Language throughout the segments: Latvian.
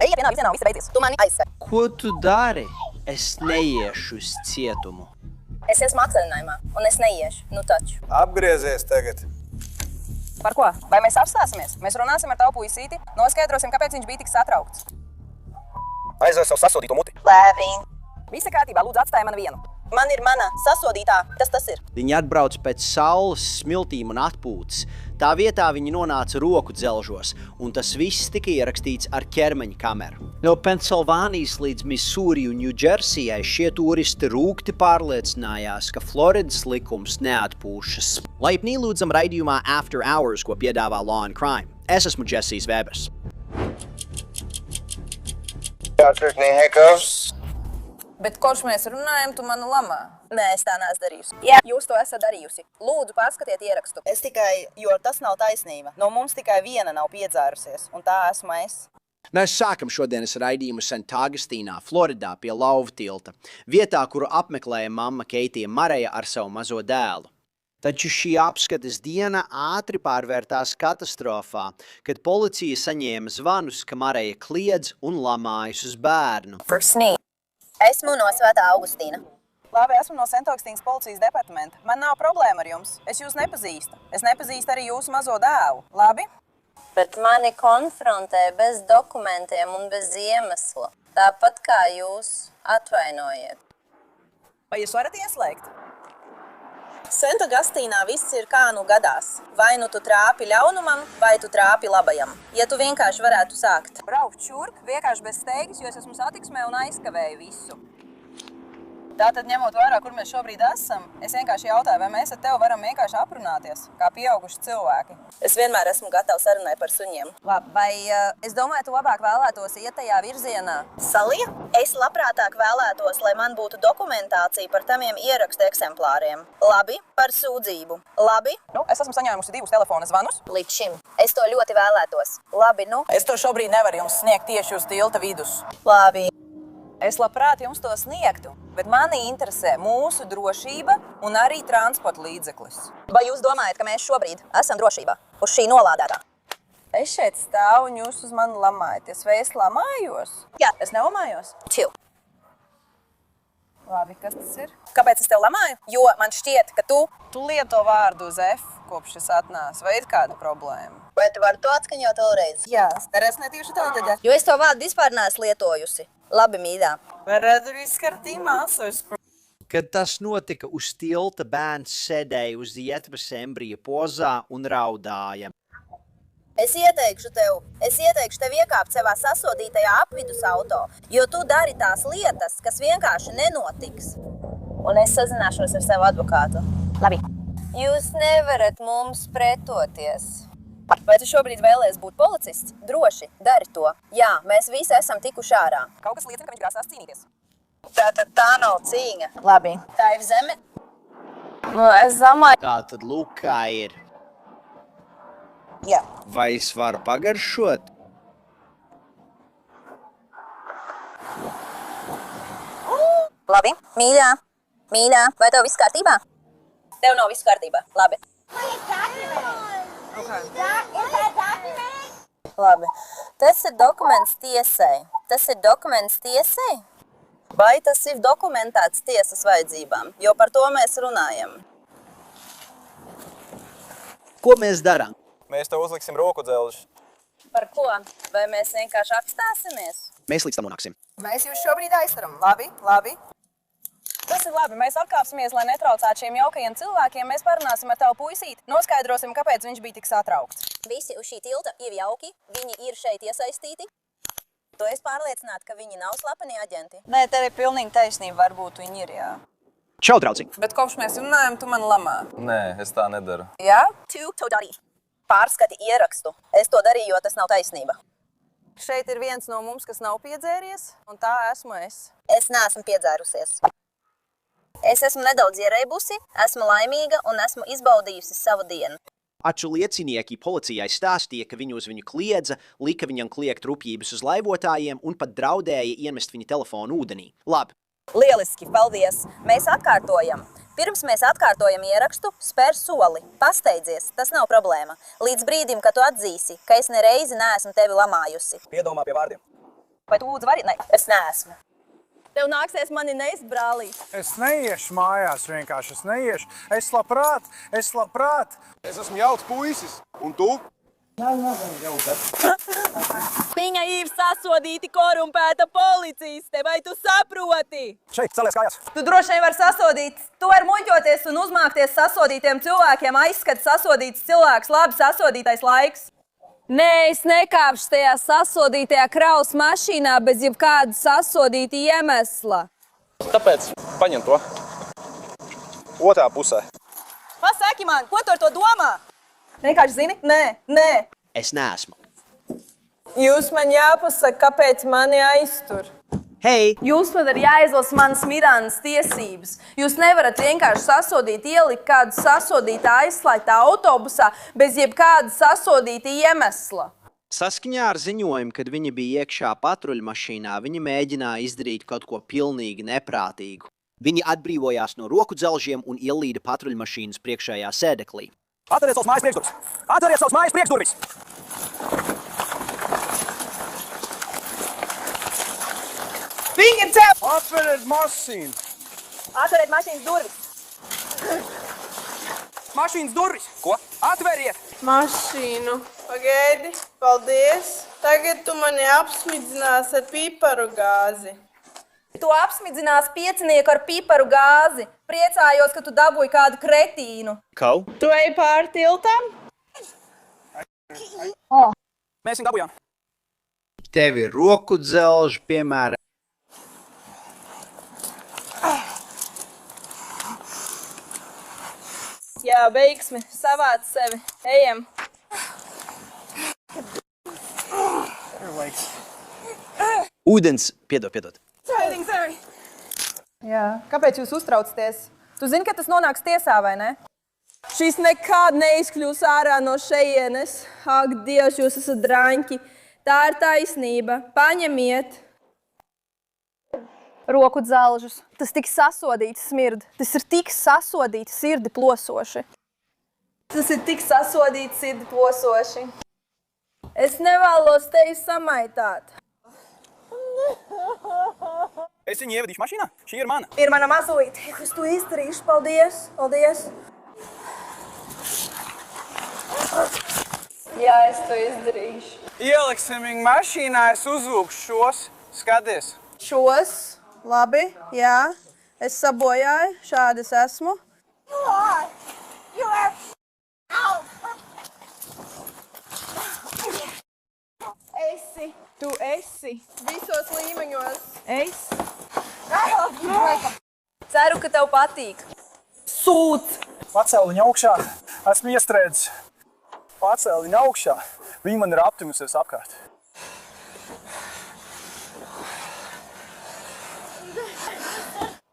Ejiet vienā virzienā un viss beidzies. Tu mani aizskari. Ko tu dari? Es neiešu uz cietumu. Es esmu atvaļinājumā, un es neiešu. Nu taču. Apgriezies tagad. Par ko? Vai mēs apstāsimies? Mēs runāsim ar tavu puisīti, noskaidrosim, kāpēc viņš bija tik satraukts. Aizver savu sasodīto muti. Labi. Visa kārtībā, lūdzu, atstāj man vienu. Man ir mana sasodītā. Kas tas ir? Viņi atbrauc pēc saules smiltīm un atpūtas. Tā vietā viņi nonāca roku dzelžos, un tas viss tika ierakstīts ar ķermeņa kameru. No Pensilvānijas līdz Misūri un Ņūdžersijai šie turisti rūgti pārliecinājās, ka Floridas likums neatpūšas. Laipni lūdzam raidījumā After Hours, ko piedāvā Law and Crime. Es esmu Jessijs Vēbers. Bet koš mēs runājam, tu mani lamā. Nē, es tā neesmu darījusi. Jā, jūs to esat darījusi. Lūdzu, pārskatiet ierakstu. Es tikai, jo tas nav taisnība. No mums tikai viena nav piedzērusies, un tā esmu es. Mēs sākam šodienas raidījumu St. Augustīnā, Floridā, pie Lauva tilta, vietā, kuru apmeklēja mamma Keitija Mareja ar savu mazo dēlu. Taču šī apskates diena ātri pārvērtās katastrofā, kad policija saņēma zvanus, ka Mareja kliedz un lamājas uz bērnu. Esmu no Svētā Augustīna. Labi, esmu no St. Augustīnas policijas departamenta. Man nav problēma ar jums. Es jūs nepazīstu. Es nepazīstu arī jūsu mazo dēlu. Labi? Bet mani konfrontē bez dokumentiem un bez iemesla. Tāpat kā jūs atvainojiet. Vai jūs varat ieslēgt? St. Augustīnā viss ir kā nu gadās. Vai nu tu trāpi ļaunumam, vai tu trāpi labajam. Ja tu vienkārši varētu sākt. Braukt šurp, vienkārši bez steigas, jo es esmu satiksmē un aizkavēju visu. Tātad, ņemot vērā, kur mēs šobrīd esam, es vienkārši jautāju, vai mēs ar tevi varam vienkārši aprunāties, kā pieauguši cilvēki. Es vienmēr esmu gatava sarunai par suņiem. Labi, vai es domāju, tu labāk vēlētos iet tajā virzienā? Salija, es labprātāk vēlētos, lai man būtu dokumentācija par tamiem ierakstu eksemplāriem. Labi, par sūdzību. Labi? Nu, es esmu saņēmusi 2 telefona zvanus. Līdz šim. Es to ļoti vēlētos. Labi, nu? Es to šobrīd nevaru jums sniegt tieši uz tilta vidus. Labi. Es labprāt jums to sniegtu, bet mani interesē mūsu drošība un arī transporta līdzeklis. Vai jūs domājat, ka mēs šobrīd esam drošībā uz šī nolādētā? Es šeit stāvu un jūs uz mani lamājaties. Vai es lamājos? Jā. Es nelamājos? Čil. Labi, kas tas ir? Kāpēc es tev lamāju? Jo man šķiet, ka tu lieto vārdu uz F, kopš es atnācu. Vai ir kāda problēma? Vai tu vari to atskaņot vēlreiz? Jā, es netieši tā tad. Jo es to vārdu vispār neesmu lietojusi. Labi, mīļā. Kad tas notika uz tilta, bērns sēdēja uz ietves embrija pozā un raudāja. Es ieteikšu tev iekāpt savā sasodītajā apvidus auto, jo tu dari tās lietas, kas vienkārši nenotiks. Un es sazināšos ar savu advokātu. Labi. Jūs nevarat mums pretoties. Vai tu šobrīd vēlies būt policists? Droši, dari to. Jā, mēs visi esam tikuši ārā. Kaut kas liecina, ka viņš grasās cīnīties. Tātad tā nav cīņa. Labi. Tā ir zeme. Nu, es domāju. Tā tad lūk, kā ir. Jā. Vai es varu pagaršot? Labi. Mīļā, vai tev viss kārtībā? Tev nav viss kārtībā. Labi. Labi. Tas ir dokuments tiesai. Vai tas ir dokumentēts tiesas vajadzībām? Jo par to mēs runājam. Ko mēs darām? Mēs tev uzliksim roku dzelžus. Par ko? Vai mēs vienkārši apstāsimies? Mēs līdz tam nonāksim. Mēs jūs šobrīd aiztaram. Labi. Tas ir labi. Mēs atkāpsimies, lai netraucētu šiem jaukajiem cilvēkiem. Mēs parunāsim ar tavu puisīti, noskaidrosim, kāpēc viņš bija tik satraukts. Visi uz šī tilta ir jauki, viņi ir šeit iesaistīti. Tu esi pārliecināta, ka viņi nav slepeni aģenti? Nē, tev ir pilnīgi taisnība, varbūt viņi ir, jā. Čau, draudziņ! Bet kopš mēs runājam, tu man lamā. Nē, es tā nedaru. Jā? Tu to darīji. Pārskati ierakstu. Es to darīju, jo tas nav taisnība. Šeit ir viens no mums, kas nav piedzēries, un tā esmu es. Es neesmu piedzērusies. Es esmu nedaudz ierēbusi, esmu laimīga un esmu izbaudījusi savu dienu. Atšu liecinieki policijai stāstīja, ka viņu uz viņu kliedza, lika viņam kliegt rupjības uz laivotājiem un pat draudēja iemest viņa telefonu ūdenī. Labi. Lieliski, paldies! Mēs atkārtojam. Pirms mēs atkārtojam ierakstu, spēr soli. Pasteidzies, tas nav problēma. Līdz brīdim, kad tu atzīsi, ka es nereizi neesmu tevi lamājusi. Piedomā pie vārdiem. Vai tu lūdzu vari? Nē, es neesmu. Tev nāksies mani neist, brālīt. Es neiešu mājās vienkārši, es neiešu. Es labprāt. Es esmu jauks puisis. Un tu? Viņa ir sasodīti korumpēta policiste, vai tu saproti? Šeit, celies kājās. Tu droši vien vari sasodīt. Tu vari muļķoties un uzmākties sasodītiem cilvēkiem, aizskat sasodīts cilvēks, labi sasodītais laiks. Nē, es nekāpšu tajā sasodītajā kravas mašīnā bez jebkāda sasodīta iemesla. Tāpēc paņem to. Otrā pusē. Pasaki man, ko tu ar to domā? Vienkārši zini? Nē. Es neesmu. Jūs man jāpasaka, kāpēc mani aiztur. Hei! Jūs man ir jāizlasa manas Mirānas tiesības. Jūs nevarat vienkārši sasodīt, ielikt kādu sasodītu aizslēgtā autobusā bez jebkāda sasodīta iemesla. Saskaņā ar ziņojumu, kad viņi bija iekšā patruļmašīnā, viņi mēģināja izdarīt kaut ko pilnīgi neprātīgu. Viņi atbrīvojās no roku dzelžiem un ielīda patruļmašīnas priekšējā sēdeklī. Atveriet savus mājas priekšdurvis! Atveriet savus mājas priekšdurvis! Viņi ir cēl! Atveriet mašīnu! Atveriet mašīnas durvis! Mašīnas durvis! Ko? Atveriet! Mašīnu. Pagaidi, paldies. Tagad tu mani apsmidzinās ar piparu gāzi. Tu apsmidzinās piecinieku ar piparu gāzi. Priecājos, ka tu dabūji kādu kretīnu. Kau? Tu ej pār tiltam? Mēs viņu dabūjām. Tev ir roku dzelži, piemēram. Jā, veiksmi, savāc sevi. Ejam. Ūdens, piedod. Jā, kāpēc jūs uztraucaties? Tu zini, ka tas nonāks tiesā, vai ne? Šis nekad neizkļūs ārā no šejienes. Ak, Dievs, jūs esat draņķi. Tā ir taisnība. Paņemiet. Roku dzelžus. Tas tik sasodīts smird. Tas ir tik sasodīts sirdi plosoši. Tas ir tik sasodīts sirdi plosoši. Es nevēlos tevi samaitāt. Es viņu ievadīšu mašīnā. Šī ir mana. Ir mana mazulīte. Es to izdarīšu. Paldies. Paldies. Jā, es to izdarīšu. Ieliksim viņu mašīnā, es uzvilkšu šos. Skaties. Šos. Labi. Jā. Es sabojāju. Šādi es esmu. Esi. Tu esi. Visos līmeņos. Es. Ceru, ka tev patīk. Sūds! Pacēl viņu augšā. Esmu iestrēdzis. Pacēl viņu augšā. Viņa man ir aptimusies apkārt.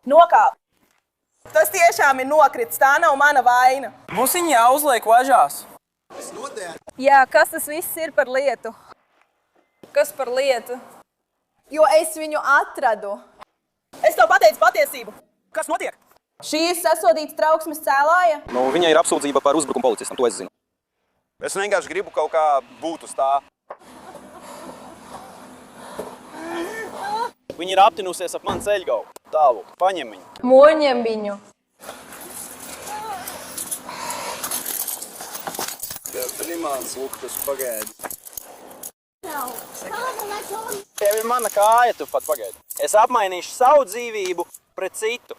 Nokāp! Tas tiešām ir nokritis. Tā nav mana vaina. Mums viņa jāuzliek važās. Jā, kas tas viss ir par lietu? Kas par lietu? Jo es viņu atradu. Es tev pateicu patiesību. Kas notiek? Šī ir sasodīta trauksmes cēlāja. Nu, viņai ir apsūdzība par uzbrukumu policistam, to es zinu. Es vienkārši gribu kaut kā būt uz tā. Viņa ir aptinusies ap manu ceļgalu. Tālu, paņem viņu. Moņem viņu. Limāns, lūk, tas pagaidi. Tev ir mana kāja, tu pat pagaidi. Es apmainīšu savu dzīvību pret citu.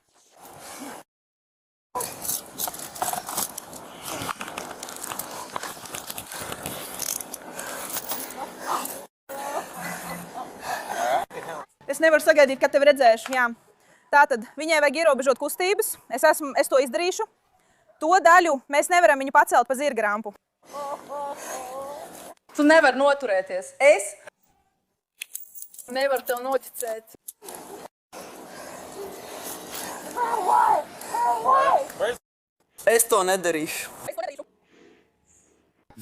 Es nevaru sagaidīt, kad tevi redzēšu. Jā. Tātad viņai vajag ierobežot kustības. Es to izdarīšu. To daļu mēs nevaram viņu pacelt pa zirga rampu. Tu nevari noturēties. Es nevaru tev noticēt. Es to nedarīšu.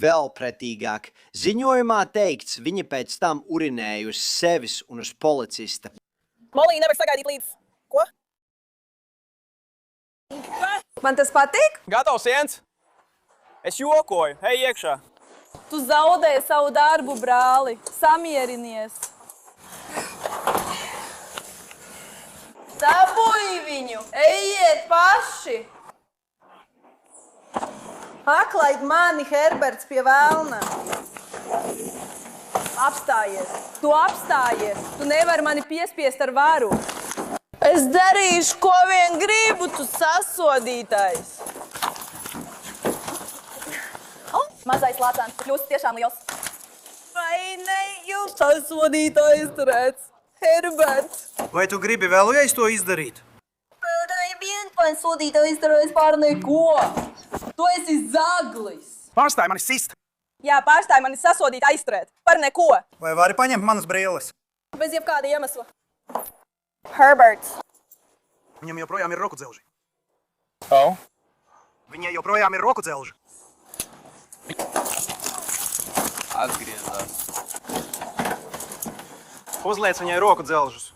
Vēl pretīgāk. Ziņojumā teikts, viņa pēc tam urinēja uz sevis un uz policista. Molī nevar sagaidīt līdz. Ko? Man tas patīk? Gatavs, Jens? Es jokoju. Ej iekšā. Tu zaudēji savu darbu, brāli. Samierinies. viņu! Ejiet paši! Atlaid mani, Herberts, pie velna! Apstājies! Tu apstājies! Tu nevari mani piespiest ar varu! Es darīšu, ko vien gribu, tu sasodītājs! Mazais lācāns, tu kļūsi tiešām liels. Vai ne jūs sasodītājs redz? Herberts! Vai tu gribi vēlreiz to izdarīt? Nevienpaņ sodītājs darēs pār neko! Tu esi zaglis! Pārstāj mani sist! Jā, pārstāj mani sasodīt aizturēt. Par neko. Vai vari paņemt manas brīles? Bez jebkāda iemesla. Herberts. Viņam joprojām ir roku dzelži. Au. Viņai joprojām ir roku dzelži. Atgriezās. Uzliec viņai roku dzelžus.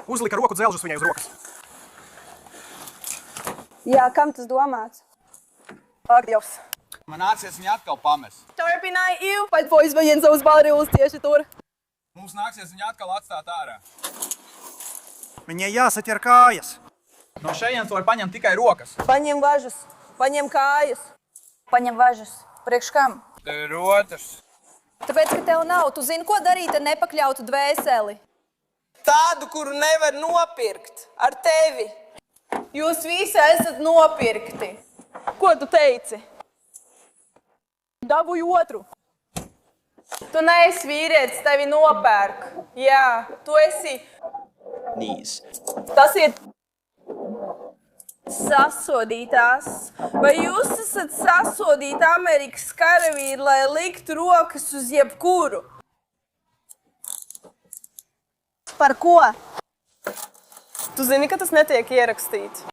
Uzlika roku dzelžus viņai uz rokas. Jā, kam tas domāts? Ak, Dievs. Man nāksies viņu atkal pamest. Turpināja Iu, vai poizvajiet savus balrīlus tieši tur. Mums nāksies viņu atkal atstāt ārā. Viņai jāsaķer kājas. No šejienes var paņemt tikai rokas. Paņem važus, paņem kājas. Paņem važus. Priekš kam? Rotas. Tāpēc, ka tev nav, tu zini, ko darīt ar nepakļautu dvēseli. Tādu, kuru nevar nopirkt ar tevi. Jūs visi esat nopirkti. Ko tu teici? Dabūju otru. Tu neesi vīrietis, tevi nopērk. Jā, tu esi... Knees. Tas ir... Sasodītās. Vai jūs esat sasodīti Amerikas karavīri, lai liktu rokas uz jebkuru? Par ko? Tu zini, ka tas netiek ierakstīts.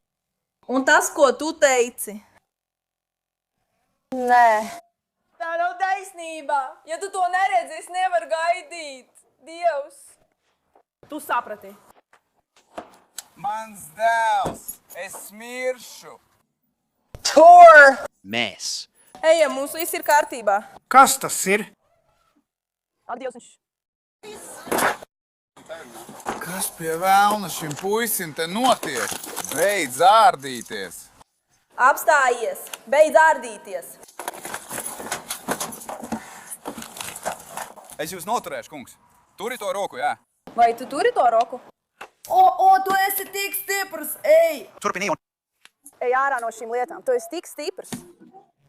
Un tas, ko tu teici? Nē. Tā nav taisnība. Ja tu to neredzi, es nevaru gaidīt. Dievs. Tu saprati. Mans dēls. Es miršu. Tur! Mēs. Ejam, mums viss ir kārtībā. Kas tas ir? Ak, Dievs, Kas pie velna šim puisim te notiek? Beidz ārdīties! Apstājies! Beidz ārdīties! Es jūs noturēšu, kungs. Turi to roku, jā. Vai tu turi to roku? Tu esi tik stiprs! Ej! Turpini un... Ej ārā no šīm lietām. Tu esi tik stiprs.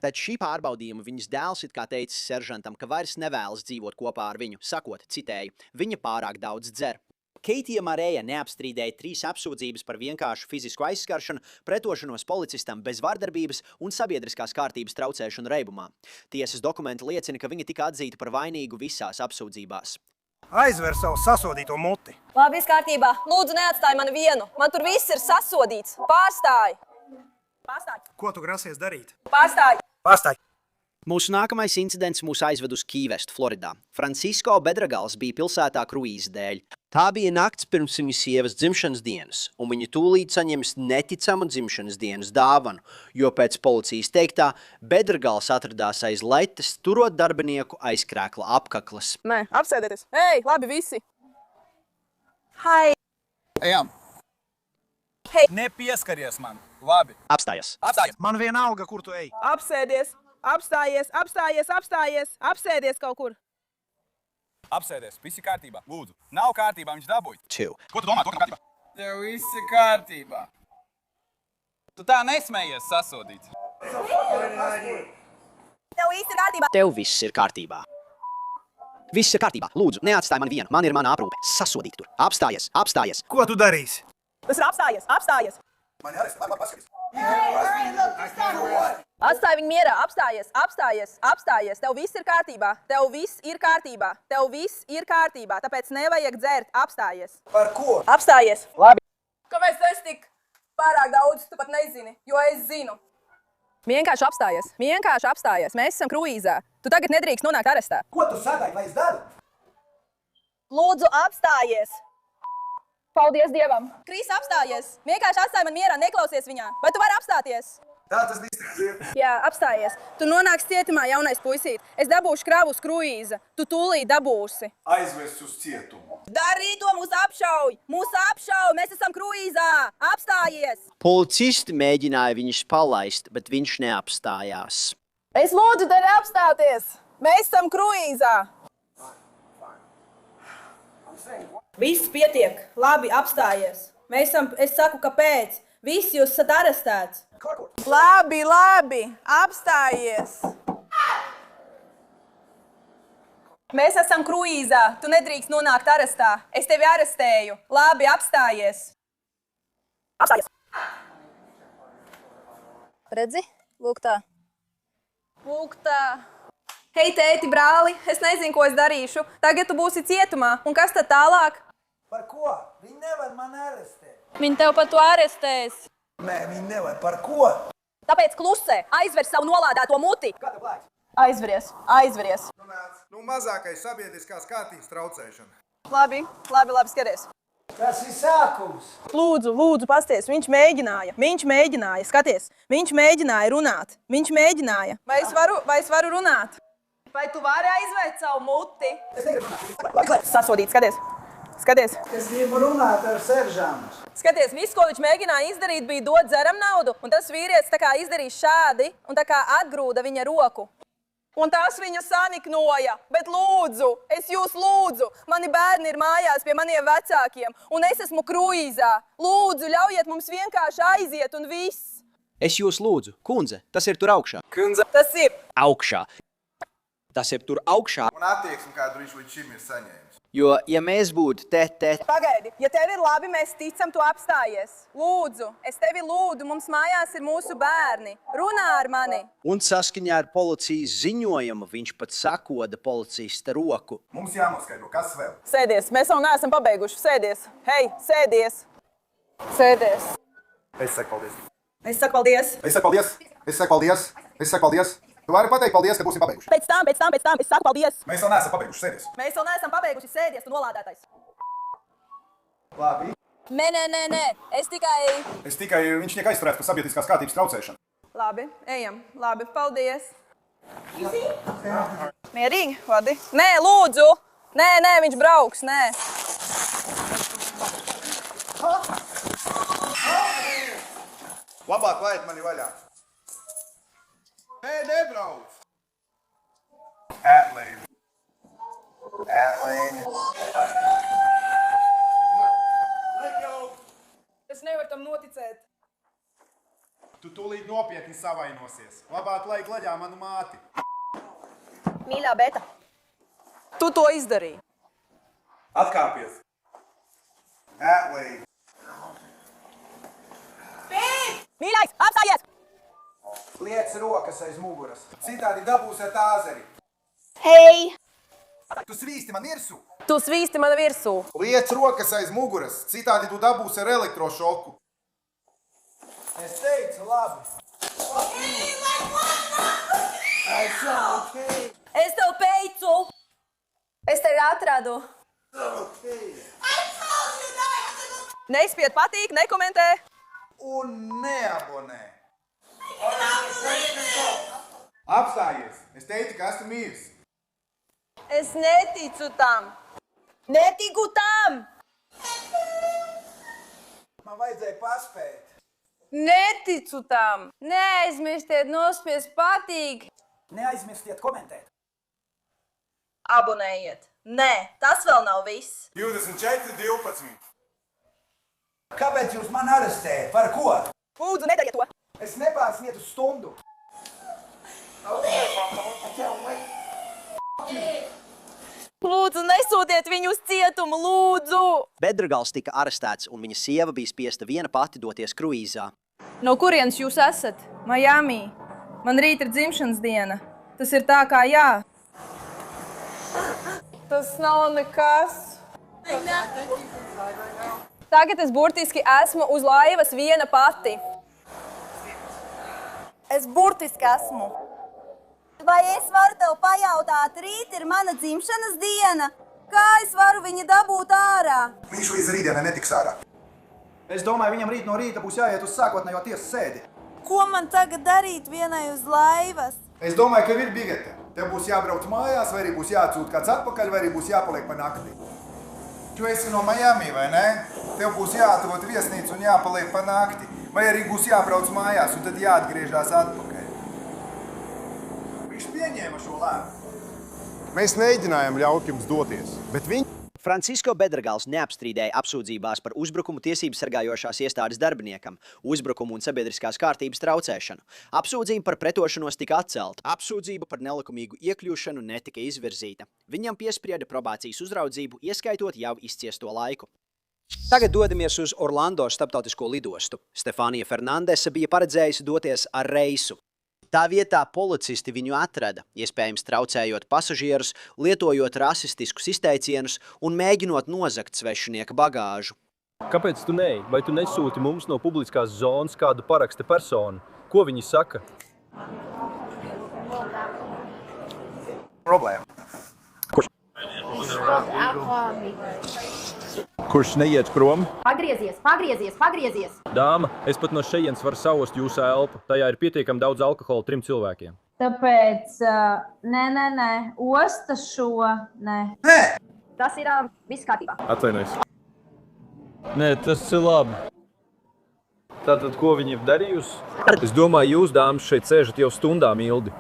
Pēc šī pārbaudījuma viņas dēls it kā teicis seržantam, ka vairs nevēlas dzīvot kopā ar viņu, sakot, citēju, viņa pārāk daudz dzer. Keitija Marēja neapstrīdēja 3 apsūdzības par vienkāršu fizisku aizskaršanu, pretošanos policistam bez vardarbības un sabiedriskās kārtības traucēšanu reibumā. Tiesas dokumenti liecina, ka viņa tika atzīta par vainīgu visās apsūdzībās. Aizver savu sasodīto muti. Labi, viss kārtībā. Lūdzu, neatstāj mani vienu. Man tur viss ir sasodīts. Pārstāj! Pārstāj! Ko tu grasies darīt? Pārstāj! Pārstāj! Mūsu nākamais incidents mūs aizved uz Kīvestu, Floridā. Francisco Bedragals bija pilsētā kruīza dēļ. Tā bija nakts pirms viņa sievas dzimšanas dienas, un viņa tūlīt saņems neticamu dzimšanas dienas dāvanu, jo pēc policijas teiktā Bedragals atradās aiz letes, turot darbinieku aiz krēkla apkakles. Nē, apsēdieties. Ej, labi visi. Hai! Ejam! Nepieskaries man. Labi. Apstājas. Apstājies. Man vienalga, kur tu ej. Apsēdies! Apstājies! Apstājies! Apstājies! Apsēdies kaut kur! Apsēdies. Visi kārtībā. Lūdzu. Nav kārtībā, viņš dabūj. 2. Ko tu domā, to nav kārtībā? Tev viss ir kārtībā! Tu tā nesmējies sasodīts. Tev īsti kārtībā! Tev viss ir kārtībā. Viss ir kārtībā. Lūdzu, neatstāj mani vienu. Man ir mana aprūpe. Sasodīt tur. Apstājies. Apstājies. Ko tu darīsi? Tas ir apstājies! Apstājies! Man jāres, labi, paskaties. Atstāj viņu mierā! Apstājies! Apstājies! Apstājies! Tev viss ir kārtībā! Tev viss ir kārtībā! Tev viss ir kārtībā! Tāpēc nevajag dzert! Apstājies! Par ko? Apstājies! Labi. Kāpēc tas tik pārāk daudz, tu pat nezini, jo es zinu. Vienkārši apstājies! Vienkārši apstājies! Mēs esam kruīzā! Tu tagad nedrīkst nonākt arestā! Ko tu sagaidi, lai es daru? Lūdzu, apstājies! Paldies Dievam! Krīs, apstājies! Vienkārši atstāj man mierā, neklausies viņā! Vai tu vari apstāties? Tā tas izskatās. Jā, apstājies. Tu nonāksi cietumā, jaunais puisīt. Es dabūšu kravu uz kruīza. Tu tūlīt dabūsi. Aizvest uz cietumu. Darī to, mūs apšauj! Mūs apšauj! Mēs esam kruīzā! Apstājies! Policisti mēģināja viņus palaist, bet viņš neapstājās. Es lūdzu tevi apstāties! Mēs esam kruīzā! Viss pietiek. Labi, apstājies. Es saku, kāpēc. Visi jūs esat arestēts. Labi, apstājies. Mēs esam kruīzā. Tu nedrīkst nonākt arestā. Es tevi arestēju. Labi, apstājies. Apstājies. Redzi? Lūk tā. Lūk tā. Hei, tēti, brāli, es nezinu, ko es darīšu. Tagad tu būsi cietumā. Un kas tad tālāk? Par ko? Viņi nevar man arestēt. Viņi tev par to arestēs. Nē, viņi nevar. Par ko? Tāpēc klusē. Aizver savu nolādēto muti. Aizveries. Mazākais sabiedriskās kārtības traucēšana. Labi, skaties. Tas ir sākums. Lūdzu, pasties. Viņš mēģināja, skaties. Viņš mēģināja runāt. Vai es varu runāt? Vai tu vari aizvērt savu muti? Es negribu runāt. Sasodīt, skaties. Es gribu runāt ar seržantu. Skaties, viss, ko viņš mēģināja izdarīt, bija dot dzeram naudu, un tas vīrietis tā kā izdarīja šādi un tā kā atgrūda viņa roku. Un tas viņu saniknoja. Bet lūdzu, es jūs lūdzu, mani bērni ir mājās pie maniem vecākiem, un es esmu kruīzā. Lūdzu, ļaujiet mums vienkārši aiziet un viss. Es jūs lūdzu, kundze, tas ir tur augšā. Tas ir. Augšā. Tas ir tur augšā. Un attieksmi, kādu viņš līdz šim ir saņēmis. Jo, ja mēs būtu te... Pagaidi, ja tev ir labi, mēs ticam, tu apstājies. Lūdzu, es tevi lūdzu, mums mājās ir mūsu bērni. Runā ar mani. Un saskaņā ar policijas ziņojumu viņš pat sakoda policista roku. Mums jānoskaidro, kas vēl. Sēdies, mēs vēl neesam pabeiguši. Sēdies. Hei, sēdies. Es saku paldies. Es saku paldies. Es saku paldies. Es saku paldies. Es saku paldies. Tu vari pateikt paldies, ka būsim pabeiguši. Pēc tam, es saku paldies. Mēs vēl neesam pabeiguši, sēdies. Mēs vēl neesam pabeiguši, sēdies, tu nolādētais. Labi. Nē, es tikai... Viņš tiek aizturēts par sabiedriskās kārtības traucēšanu. Labi, ejam. Labi, paldies. Mierīgi, vadi. Nē, lūdzu. Nē, viņš brauks, nē. Labāk laid mani vaļā. Nē, nebrauc. Atlēni. Es nevaru tam noticēt. Tu tūlīt nopietni savainosies. Labāk lai glaļā manu māti. Mīļā Beta, tu to izdarīji. Atkāpies. Atlēni. Mīļais, apstājies! Liec rokas aiz muguras. Citādi dabūsi ar tāzeri. Hei! Tu svīsti man virsū. Tu svīsti man virsū. Liec rokas aiz muguras. Citādi tu dabūsi ar elektrošoku. Es teicu, labi. Es tev teicu! Es tevi atradu. Neizspied patīk, nekomentē. Un neabonē. Apstājies. Es teicu, ka esmu mīrs. Es neticu tam. Netiku tam! Man vajadzēja paspēt. Neticu tam! Neaizmirstiet nospiest patīk! Neaizmirstiet komentēt. Abonējiet! Nē, tas vēl nav viss! 24-12. Kāpēc jūs man arestējat? Par ko? Lūdzu, nedariet to! Es nepārsmietu stundu. Lūdzu, nesūtiet viņu uz cietumu, lūdzu! Bedragals tika arestēts, un viņa sieva bija spiesta viena pati doties kruīzā. No kurienes jūs esat? Miami. Man rīt ir dzimšanas diena. Tas ir tā kā jā. Tas nav nekas. Tagad es burtiski esmu uz laivas viena pati. Es burtiski esmu. Vai es varu tev pajautāt, rīt ir mana dzimšanas diena? Kā es varu viņu dabūt ārā? Viņš līdz rītdienai netiks ārā. Es domāju, viņam rīt no rīta būs jāiet uz sākotnējo tiesas sēdi. Ko man tagad darīt vienai uz laivas? Es domāju, ka ir bigete. Tev būs jābrauc mājās, vai arī būs jāatsūt kāds atpakaļ, vai arī būs jāpaliek pa nakti. Tu esi no Miami, vai ne? Tev būs jāatrod viesnīca un jāpaliek pa nakti. Vai arī būs jābrauc mājās un tad jāatgriežās atpakaļ. Viņš pieņēma šo lēmumu. Mēs mēģinājām ļaut jums doties, bet viņi... Francisko Bedragals neapstrīdēja apsūdzībās par uzbrukumu tiesības sargājošās iestādes darbiniekam, uzbrukumu un sabiedriskās kārtības traucēšanu. Apsūdzība par pretošanos tika atcelta. Apsūdzība par nelikumīgu iekļūšanu netika izvirzīta. Viņam piesprieda probācijas uzraudzību, ieskaitot jau izciesto laiku. Tagad dodamies uz Orlando starptautisko lidostu. Stefānija Fernandese bija paredzējusi doties ar reisu. Tā vietā policisti viņu atrada, iespējams traucējot pasažierus, lietojot rasistiskus izteicienus un mēģinot nozagt svešinieka bagāžu. Kāpēc tu neej? Vai tu nesūti mums no publiskās zonas kādu paraksta personu? Ko viņi saka? Problēma. Kurš neiet prom? Pagriezies! Dāma, es pat no šejienes varu saost jūsu elpu. Tajā ir pietiekami daudz alkohola 3 cilvēkiem. Tāpēc, nē, osta šo, nē. Tas ir viss kārtībā. Atvainojos. Nē, tas ir labi. Tātad, ko viņi ir darījusi? Es domāju, jūs, dāmas, šeit sēžat jau stundām ilgi.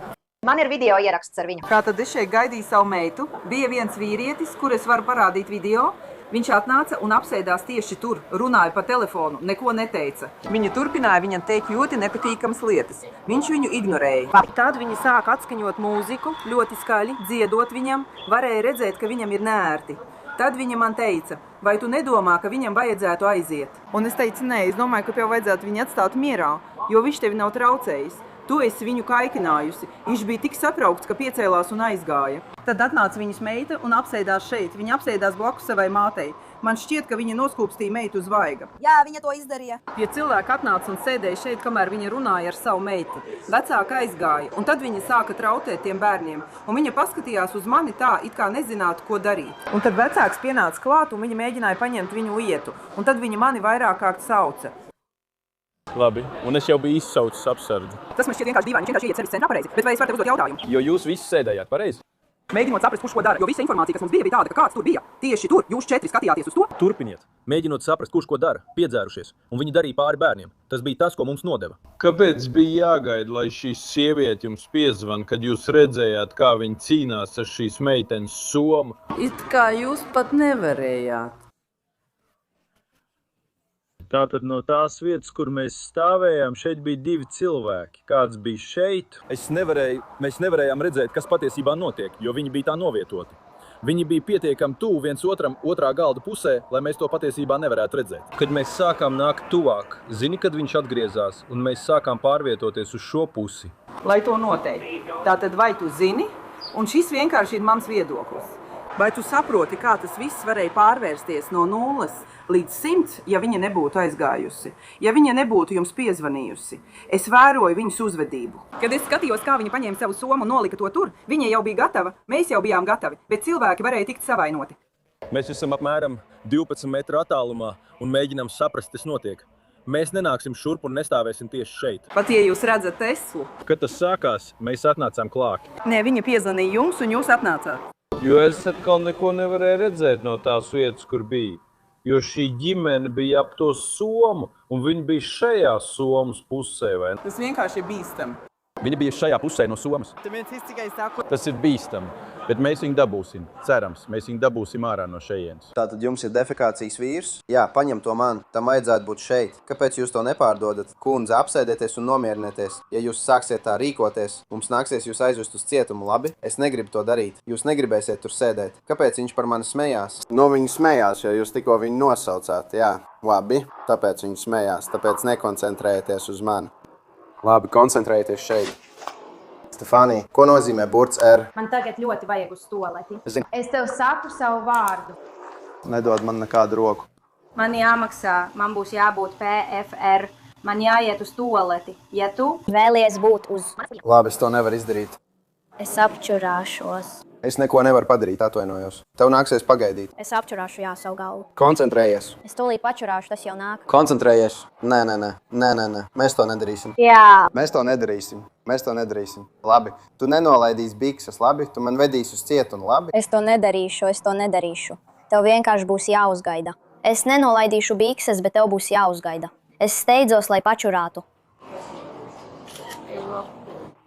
Man ir video ieraksts ar viņu. Tātad es šeit gaidīju savu meitu. Bija viens vīrietis, kur es varu parādīt video. Viņš atnāca un apsēdās tieši tur, runāja pa telefonu, neko neteica. Viņa turpināja viņam teikt ļoti nepatīkamas lietas. Viņš viņu ignorēja. Tad viņi sāka atskaņot mūziku, ļoti skaļi, dziedot viņam, varēja redzēt, ka viņam ir neērti. Tad viņa man teica, vai tu nedomā, ka viņam vajadzētu aiziet? Un es teicu, nē, es domāju, ka tev vajadzētu viņu atstāt mierā, jo viņš tevi nav traucējis. Tu esi viņu kaikinājusi. Viņš bija tik satraukts, ka piecēlās un aizgāja. Tad atnāca viņas meita un apsēdās šeit. Viņa apsēdās blakus savai mātei. Man šķiet, ka viņa noskūpstīja meitu uz vaiga. Jā, viņa to izdarīja. Pie cilvēka atnāca un sēdēja šeit, kamēr viņa runāja ar savu meitu. Vecāka aizgāja, un tad viņa sāka trautēt tiem bērniem. Un viņa paskatījās uz mani tā, it kā nezinātu, ko darīt. Un tad vecāks pienāca klāt, un viņa mēģināja paņemt viņu ietu. Un tad viņa mani vairāk kārt sauca. Labi, un es jau biju izsaucis apsardzi. Tas man šķiet vienkārši dīvaini, viņš vienkārši iet sevis centrā pareizi. Bet vai es varu tev uzdot jautājumu? Jo jūs visi sēdējāt pareizi? Mēģinot saprast, kurš ko dara, jo visa informācija, kas mums bija tāda, ka kāds tur bija. Tieši tur, jūs 4 skatījāties uz to? Turpiniet. Mēģinot saprast, kurš ko dara, piedzērušies, un viņi darīja pāri bērniem. Tas bija tas, ko mums nodeva. Kāpēc bija jāgaida, lai šī sieviete jums piezvan, kad jūs redzējāt, kā viņa cīnās ar šīs meitenes somu? It kā jūs pat nevarējāt. Tātad no tās vietas, kur mēs stāvējām, šeit bija 2 cilvēki. Kāds bija šeit? Mēs nevarējām redzēt, kas patiesībā notiek, jo viņi bija tā novietoti. Viņi bija pietiekami tuvu viens otram otrā galda pusē, lai mēs to patiesībā nevarētu redzēt. Kad mēs sākām nākt tuvāk, zini, kad viņš atgriezās, un mēs sākām pārvietoties uz šo pusi? Lai to noteikti. Tātad vai tu zini, un šis vienkārši ir mans viedoklis. Vai tu saproti, kā tas viss varēja pārvērsties no 0 līdz 100, ja viņa nebūtu aizgājusi, ja viņa nebūtu jums piezvanījusi? Es vēroju viņas uzvedību. Kad es skatījos, kā viņa paņēma savu somu un nolika to tur, viņa jau bija gatava, mēs jau bijām gatavi, bet cilvēki varēja tikt savainoti. Mēs esam apmēram 12 metru attālumā un mēģinām saprast, kas notiek. Mēs nenāksim šurp un nestāvēsim tieši šeit. Pat ja jūs redzat Teslu. Kad tas sākās, mēs atnācām klāt. Nē, viņa piezvanīja jums un jūs atnācāt. Jo es atkal neko nevarēju redzēt no tās vietas, kur bija. Jo šī ģimene bija ap to somu, un viņi bija šajā somas pusē, vai ne? Tas vienkārši ir bīstami. Viņi bija šajā pusē no somas. Tas ir bīstami, bet mēs viņu dabūsim. Cerams, mēs viņu dabūsim ārā no šejienes. Tātad jums ir defekācijas vīrs? Jā, paņem to man. Tam vajadzētu būt šeit. Kāpēc jūs to nepārdodat? Kundze, apsēdieties un nomierinieties. Ja jūs sāksiet tā rīkoties, mums nāksies jūs aizvest uz cietumu, labi? Es negribu to darīt. Jūs negribēsiet tur sēdēt. Kāpēc viņš par mani smējās? No viņa smējās, jo jūs tikko viņu nosaucāt. Jā, labi. Tāpēc viņa smējās. Tāpēc nekoncentrējieties uz mani. Labi, koncentrējieties šeit. Stefānija, ko nozīmē burts R? Man tagad ļoti vajag uz tualeti. Es tev saku savu vārdu. Nedod man nekādu roku. Man jāmaksā, man būs jābūt PFR. Man jāiet uz tualeti. Ja tu Vēlies būt uz... Labi, es to nevaru izdarīt. Es apčurāšos. Es neko nevaru padarīt, atvainojos. Tev nāksies pagaidīt. Es apčurāšu, jā, savu galvu. Koncentrējies. Es tūlīt pačurāšu, tas jau nāk. Koncentrējies. Nē. Mēs to nedarīsim. Jā. Mēs to nedarīsim. Labi. Tu nenolaidīsi bikses, labi? Tu man vedīsi uz cietumu, labi? Es to nedarīšu. Tev vienkārši būs jāuzgaida. Es nenolaidīšu bikses, bet tev būs jāuzgaida. Es steidzos, lai pačurātu.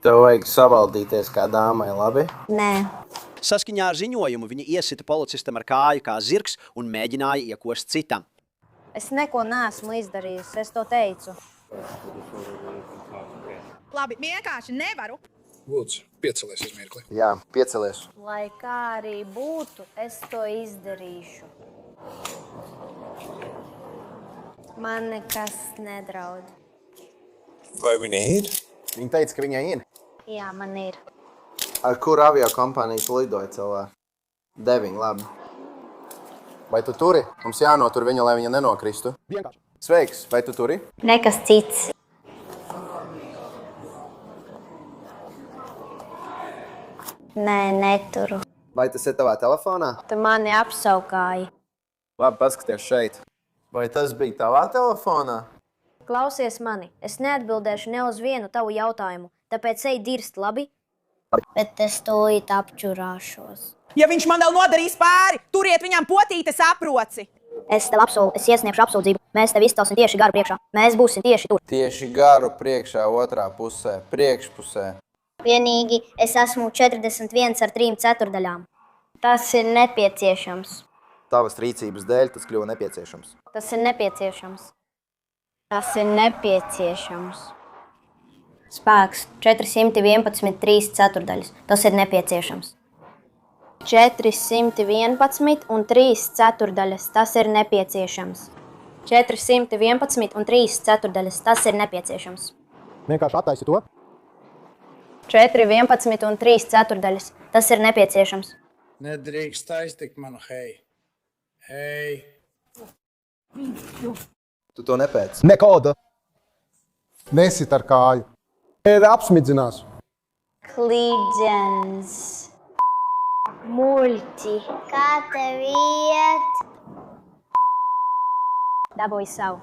Tev vajag savaldīties kā dāmai, labi? Nē. Saskaņā ar ziņojumu viņa iesita policistam ar kāju kā zirgs un mēģināja iekost citam. Es neko neesmu izdarījusi, es to teicu. Labi, vienkārši nevaru. Lūdzu, piecelies uz mirkli. Jā, piecelies. Lai kā arī būtu, es to izdarīšu. Man nekas nedraud. Vai viņa ir? Viņa teica, ka viņai ir. Jā, man ir. Ar kuru avio kompāniju tu lidoji cilvēku? 9, labi. Vai tu turi? Mums jānotur viņa, lai viņa nenokristu. Vienkārši. Sveiks, vai tu turi? Nekas cits. Nē, neturu. Vai tas ir tavā telefonā? Tu mani apsaukāji. Labi, paskaties šeit. Vai tas bija tavā telefonā? Klausies mani, es neatbildēšu ne uz vienu tavu jautājumu, tāpēc ej dirst, labi? Bet es tūlīt apčurāšos. Ja viņš man vēl nodarīs pāri, turiet viņam potīte saproci. Es tev apsolu, es iesniegšu apsūdzību. Mēs tev izcelsim tieši garu priekšā. Mēs būsim tieši tur. Tieši garu priekšā, otrā pusē, priekšpusē. Vienīgi es esmu 41 ar 3/4. Tas ir nepieciešams. Tavas rīcības dēļ tas kļuva nepieciešams. Tas ir nepieciešams. Tas ir nepieciešams. Spēks 411 3/4. Tas ir nepieciešams. 411 un 3/4. Tas ir nepieciešams. 411 un 3/4. Tas ir nepieciešams. Vienkārši attaisi to. 411 un 3/4. Tas ir nepieciešams. Nedrīkst aiztikt manu hei. Hei. Tu to nepēc. Nekoda. Nesit ar kāju. Apsmidzinās. Klīdzenis. Muļķi. Kā tev iet? Dabūji savu.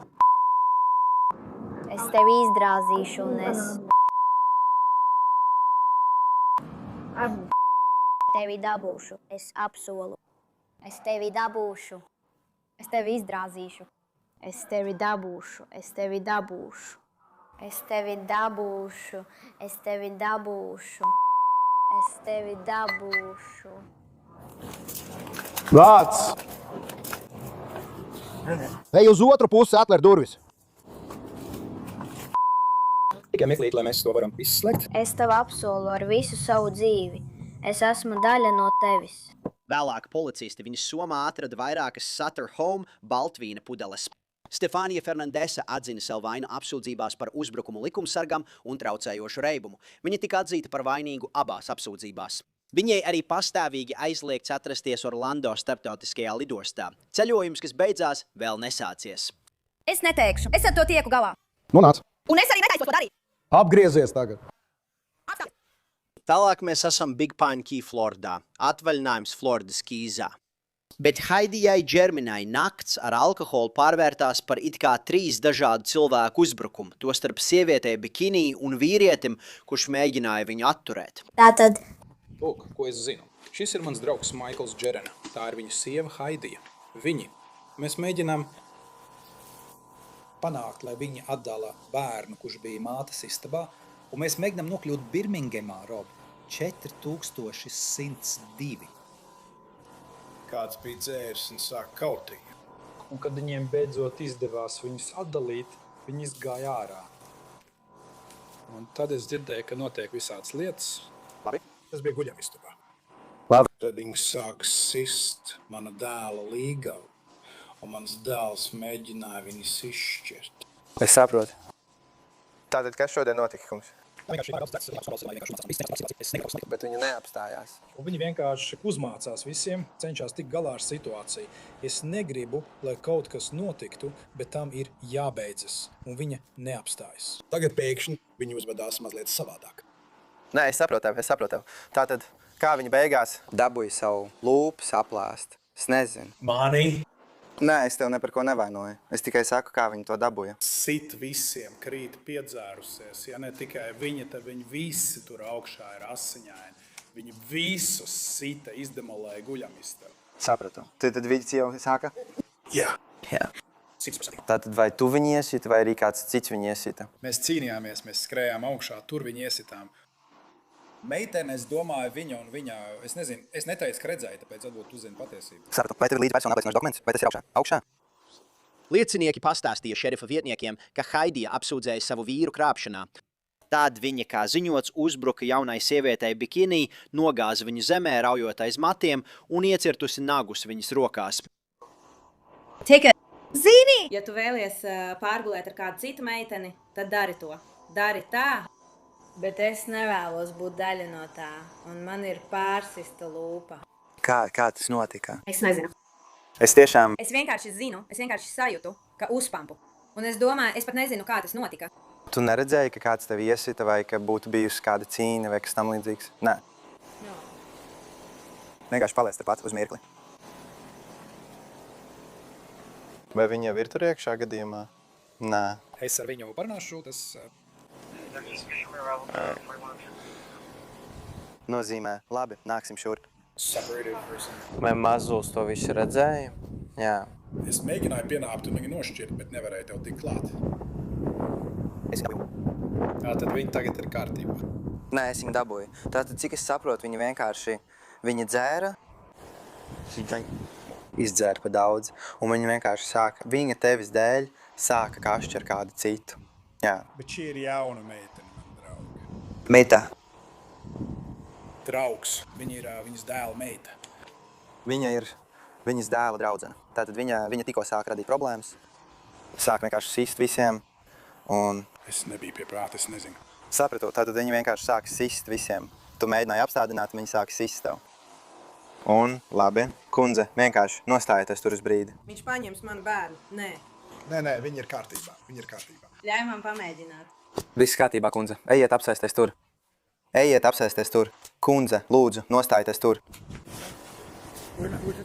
Es tevi izdrāzīšu un es... Tevi dabūšu. Es apsolu. Es tevi dabūšu. Es tevi izdrāzīšu. Es tevi dabūšu. Es tevi dabūšu. Es tevi dabūšu. Es tevi dabūšu. Es tevi dabūšu. Vāc! Ej uz otru pusi, atver durvis. Tikai meklīt, lai mēs to varam izslēgt. Es tev apsolu ar visu savu dzīvi. Es esmu daļa no tevis. Vēlāk policisti viņas somā atrada vairākas Sutter Home baltvīna pudeles. Stefānija Fernandesa atzina savu vainu apsūdzībās par uzbrukumu likumsargam un traucējošu reibumu. Viņa tika atzīta par vainīgu abās apsūdzībās. Viņai arī pastāvīgi aizliegts atrasties Orlando starptautiskajā lidostā. Ceļojums, kas beidzās, vēl nesācies. Es neteikšu, es ar to tieku galā. Nu nāc. Un es arī netaisu to darīt. Apgriezies tagad. Tālāk mēs esam Big Pine Key, Floridā. Atvaļinājums Floridas kīzā. Bet Haidijai Džerminai nakts ar alkoholu pārvērtās par it kā 3 dažādu cilvēku uzbrukumu, tostarp sievietei bikinī un vīrietim, kurš mēģināja viņu atturēt. Tātad... Lūk, ko es zinu. Šis ir mans draugs Maikls Džerena. Tā ir viņa sieva Haidija. Mēs mēģinām panākt, lai viņa atdala bērnu, kurš bija mātes istabā, un mēs mēģinām nokļūt Birmingemā, Rob. 4102. Kāds bija dzērs un sāk kautīt. Un kad viņiem beidzot izdevās viņus atdalīt, viņi izgāja ārā. Un tad es dzirdēju, ka notiek visādas lietas. Labi. Tas bija guļamistabā. Labi. Tad viņi sāk sist mana dēla līgavu, un mans dēls mēģināja viņus izšķirt. Es saprotu. Tātad, kas šodien notika, kungs? Bet viņi neapstājās. Un viņi vienkārši uzmācās visiem, cenšas tikt galā ar situāciju. Es negribu, lai kaut kas notiktu, bet tam ir jābeidzas, un viņa neapstājas. Tagad pēkšņi viņi uzvedās mazliet savādāk. Nē, es saprotu tev. Tātad, kā viņa beigās dabūja savu lūpu saplāst? Es nezinu. Mani? Nē, es tev ne par ko nevainoju. Es tikai saku, kā viņa to dabūja. Sit visiem krīt piedzērusies. Ja ne tikai viņa, tad viņi visi tur augšā ir asiņaini. Viņi visus sita izdemolēja guļamistabu. Sapratu. Tad viņš jau sāka? Jā. Jā. Tātad vai tu viņu iesita, vai arī kāds cits viņu iesita? Mēs cīnījāmies, mēs skrējām augšā, tur viņu iesitām. Meitene, es domāju, viņa un viņa, es nezinu, es neteicu, ka redzēju, tāpēc varbūt tu zini patiesību. Sapratu. Vai tev ir līdzi personu apliecinošs dokuments? Vai tas ir augšā? Augšā? Liecinieki pastāstīja šerifa vietniekiem, ka Haidija apsūdzēja savu vīru krāpšanā. Tad viņa, kā ziņots, uzbruka jaunai sievietei bikinī, nogāza viņu zemē, raujot aiz matiem un iecirtusi nagus viņas rokās. Zini! Ja tu vēlies pārgulēt ar kādu citu meiteni, tad dari to. Dari tā. Bet es nevēlos būt daļa no tā, un man ir pārsista lūpa. Kā tas notika? Es nezinu. Es tiešām... Es vienkārši zinu, es vienkārši sajūtu, ka uzpampu. Un es domāju, es pat nezinu, kā tas notika. Tu neredzēji, ka kāds tevi iesita vai ka būtu bijusi kāda cīņa vai kas tam līdzīgs? Nē. No. Vienkārši paliec tepat uz mirkli. Vai viņa jau ir tur iekšā gadījumā? Nē. Es ar viņu parunāšu, tas... Nozīmē. Labi, nāksim šurp. Vai Mazuls to visu redzēja? Jā. Es mēģināju pienākt un viņu nošķirt, bet nevarēju tev tik klāt. Tad viņa tagad ir kārtībā. Nē, es viņu dabūju. Tātad, cik es saprotu, viņa vienkārši... Viņa dzēra. Viņa izdzēra pa daudz. Un viņa vienkārši sāka... Viņa tevis dēļ sāka kašķi ar kādu citu. Jā. Bet šī ir jauna meitene, man draugi. Meita. Draugs. Viņa ir viņas dēla meita. Viņa ir viņas dēla draudzene. Tātad viņa tikko sāka radīt problēmas. Sāka vienkārši sist visiem. Un... Es nebiju pie prāta, es nezinu. Sapratu, tātad viņa vienkārši sāka sist visiem. Tu mēģināji apstādināt, viņa sāka sist tev. Un, labi, kundze, vienkārši nostājieties tur uz brīdi. Viņš paņems manu bērnu. Nē. Nē, viņa ir kārtībā. Viņa ir kārtībā. Ļauj man pamēģināt. Viss kārtībā, kundze. Ejiet apsēsties tur. Ejiet apsēsties tur. Kundze, lūdzu, nostājieties tur.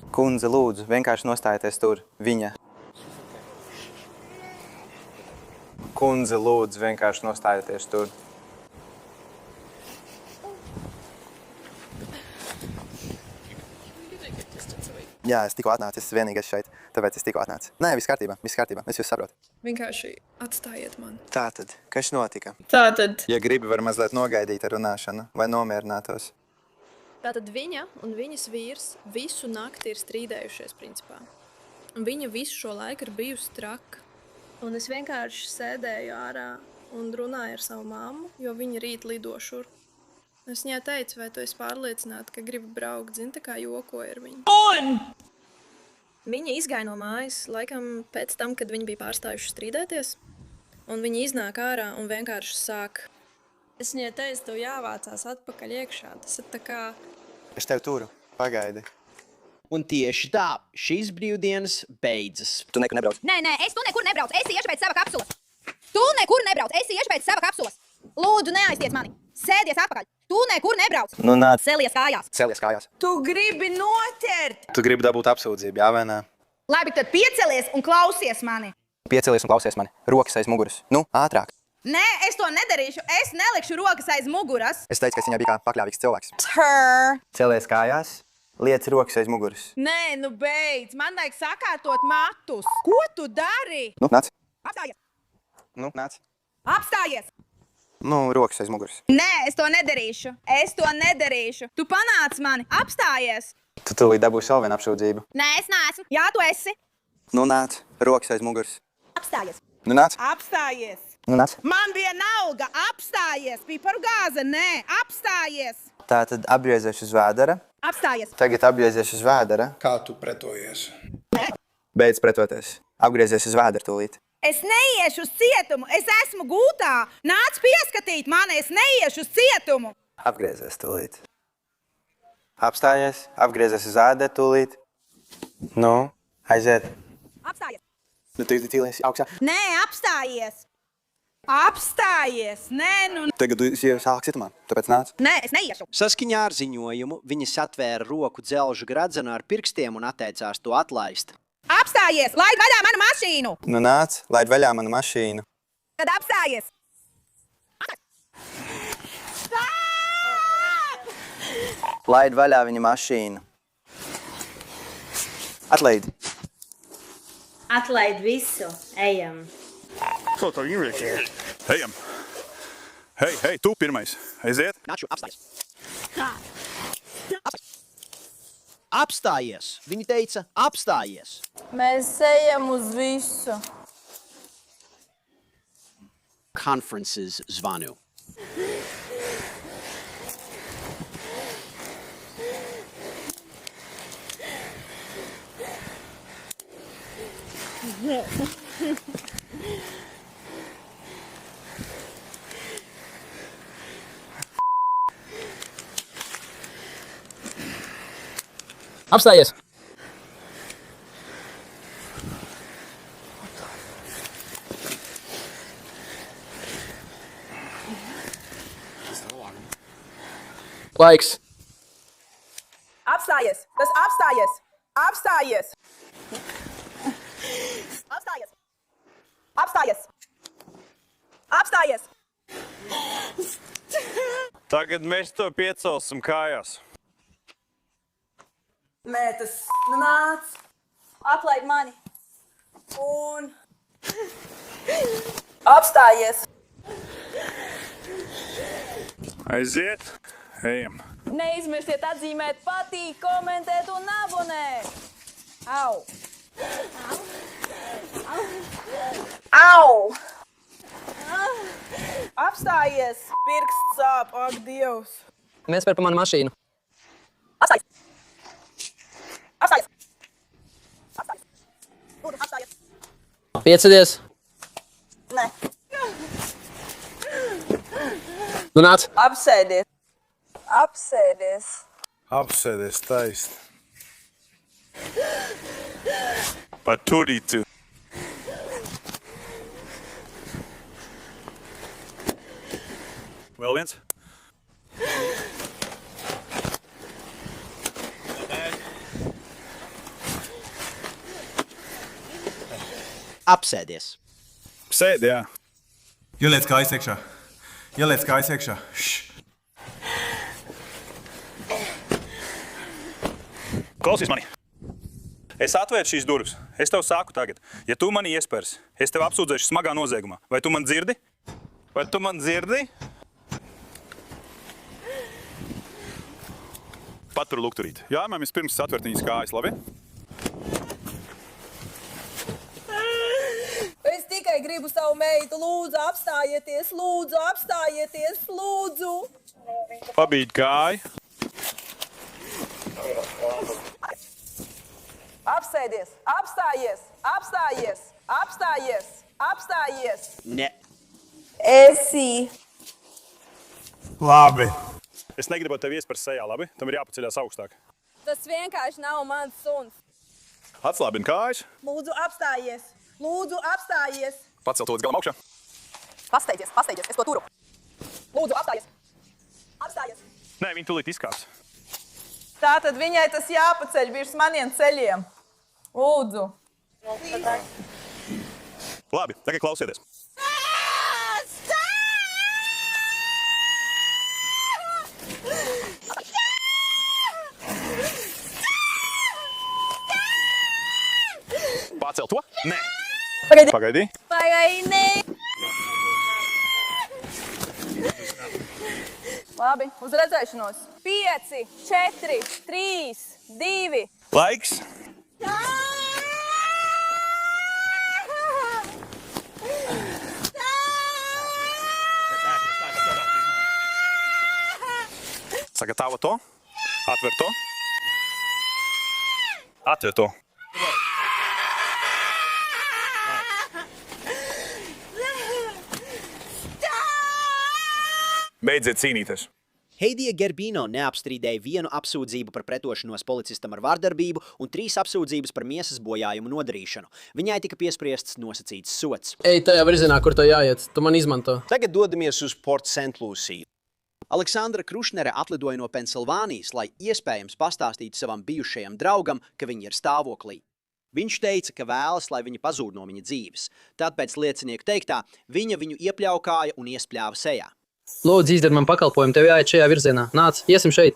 Kundze, lūdzu, vienkārši nostājieties tur. Viņa. Kundze, lūdzu, vienkārši nostājieties tur. Jā, es tikko atnācu, es esmu vienīgais šeit, tāpēc es tikko atnācu. Nē, viss kārtībā, es jūs saprotu. Vienkārši atstājiet mani. Tātad, kas notika? Tātad. Ja gribi, var mazliet nogaidīt ar runāšanu, vai nomierinātos. Tātad viņa un viņas vīrs visu nakti ir strīdējušies, principā. Un viņa visu šo laiku ir bijusi traka. Un es vienkārši sēdēju ārā un runāju ar savu mammu, jo viņa rīt lido šur. Es viņai teicu, vai tu esi pārliecināta, ka gribi braukt, zini, tā kā jokoja ar viņu. Un! Viņa izgāja no mājas, laikam pēc tam, kad viņi bija pārstājuši strīdēties. Un viņa iznāk ārā un vienkārši sāk. Es viņai teicu, tev jāvācās atpakaļ iekšā. Tas ir tā kā... Es tev turu, pagaidi. Un tieši tā, šīs brīvdienas beidzas. Tu nekur nebrauc? Nē, es tu nekur nebraucu. Es iešu pēc sava kapsulas. Tu nekur nebrauc. Es iešu pēc sava kapsulas. Lūdzu, neaiztiec mani. Sēdies atpakaļ. Tu nekur nebrauc. Nu, nāc. Celies kājās. Celies kājās. Tu gribi noķert! Tu gribi dabūt apsūdzību, jā vai nē? Labi, tad piecelies un klausies mani. Piecelies un klausies mani. Rokas aiz muguras. Nu, ātrāk. Nē, es to nedarīšu. Es nelikšu rokas aiz muguras. Es teicu, ka es viņai biju kā pakļāvīgs cilvēks. Her. Celies kājās, liec rokas aiz muguras. Nē, nu beidz. Man vajag sakārtot matus. Ko tu dari? Nu, nāc. Apstājies. Nu, nāc. Apstājies. Nu, rokas aiz muguras. Nē, es to nedarīšu. Es to nedarīšu. Tu panāc mani. Apstājies. Tu tūlīt dabūsi vēl vienu apsūdzību. Nē, es neesmu. Jā, tu esi. Nu, nāc. Rokas aiz muguras. Apstājies. Nu, nāc. Apstājies. Nu, nāc. Man bija nauga. Apstājies. Piparu gāze. Nē, apstājies. Tā tad apgriezies uz vēdera. Apstājies. Tagad apgriezies uz vēdera. Kā tu pretojies? Beidz pretoties. Apgriezies uz vēdera tūlīt. Es neiešu uz cietumu. Es esmu gultā. Nāc pieskatīt mani. Es neiešu uz cietumu. Apgriezies tūlīt. Apstājies. Apgriezies uz vēdera tūlīt. Nu, aiziet. Apstājies. Nu, tu tīlies augšā. Nē, apstājies. Apstājies! Nē, nu... Tagad jūs sāksiet man, tāpēc nāc. Nē, es neiešu. Saskaņā ar ziņojumu viņa satvēra roku dzelžu gradzenu ar pirkstiem un atteicās to atlaist. Apstājies! Laid vaļā manu mašīnu! Nu nāc, laid vaļā manu mašīnu. Tad apstājies! Laid vaļā viņa mašīnu. Atlaid. Atlaid visu, ejam. Ko tā īrēkē? Ejam. Hei, tu pirmais. Aiziet. Naču, apstājies. Apstājies. Viņa teica, apstājies. Mēs ejam uz visu. Conferences zvanu. Apstājies! Laiks! Apstājies! Tas apstājies! Apstājies! Apstājies! Apstājies! Apstājies! Tagad mēs to piecelsim kājās. Mētas, nāc! Atlaid mani! Un... Apstājies! Aiziet. Ejam. Neizmirstiet atzīmēt patīk, komentēt un abonēt! Au! Au! Apstājies! Pirksts sāp, ak, Dievs! Mēs par manu mašīnu. Apstājies! Apstājies! Apstājies! Lūdzu, apstājies! Piecedies! Nē. Nu nāc! Apsēdies! Apsēdies! Apsēdies taisni. Pa turītu. Vēl viens? Apsēdies. Sēdi, jā. Ieliec kājas iekšā. Ieliec kājas iekšā. Klausies mani. Es atvēršu šīs durvis. Es tev saku tagad. Ja tu mani iespērsi, es tev apsūdzēšu smagā noziegumā. Vai tu man dzirdi? Vai tu man dzirdi? Patur lukturīt. Jā, man vispirms atvērt viņas kājas, labi? Es tikai gribu savu meitu. Lūdzu, apstājieties! Lūdzu, apstājieties! Lūdzu! Pabīd kāju. Apsēdies! Apstājies! Apstājies! Apstājies! Apstājies! Ne. Esi! Labi. Es negribu tev iespērt sejā, labi? Tam ir jāpaceļās augstāk. Tas vienkārši nav mans suns. Atslābini kājas. Lūdzu, apstājies! Lūdzu, apstājies! Pacel to līdz galam augšā. Pasteidzies, pasteidzies, es to turu. Lūdzu, apstājies! Apstājies! Nē, viņi tūlīt izkāps. Tātad viņai tas jāpaceļ virs maniem ceļiem. Lūdzu. Labi, tagad klausieties. Pacel to? Nē. Pagaidi. Pagaidi. Pagaidi. Labi, uz redzēšanos. 5, 4, 3, 2. Laiks. Sagatavo to. Atver to. Atver to. Beidziet cīnīties. Heidija Gerbino neapstrīdēja vienu apsūdzību par pretošanos policistam ar vardarbību un 3 apsūdzības par miesas bojājumu nodarīšanu. Viņai tika piespriests nosacīts sods. Ej tajā virzienā, kur to jāiet. Tu man izmanto. Tagad dodamies uz Port St. Lucie. Aleksandra Krušnere atlidoja no Pensilvānijas, lai iespējams pastāstītu savam bijušajam draugam, ka viņa ir stāvoklī. Viņš teica, ka vēlas, lai viņa pazūd no viņa dzīves. Tad pēc liecinieku teiktā, viņa viņu iepļaukāja un iespļāva sejā. Lūdzu, izdara man pakalpojumu, tev jāiet šajā virzienā. Nāc, iesim šeit.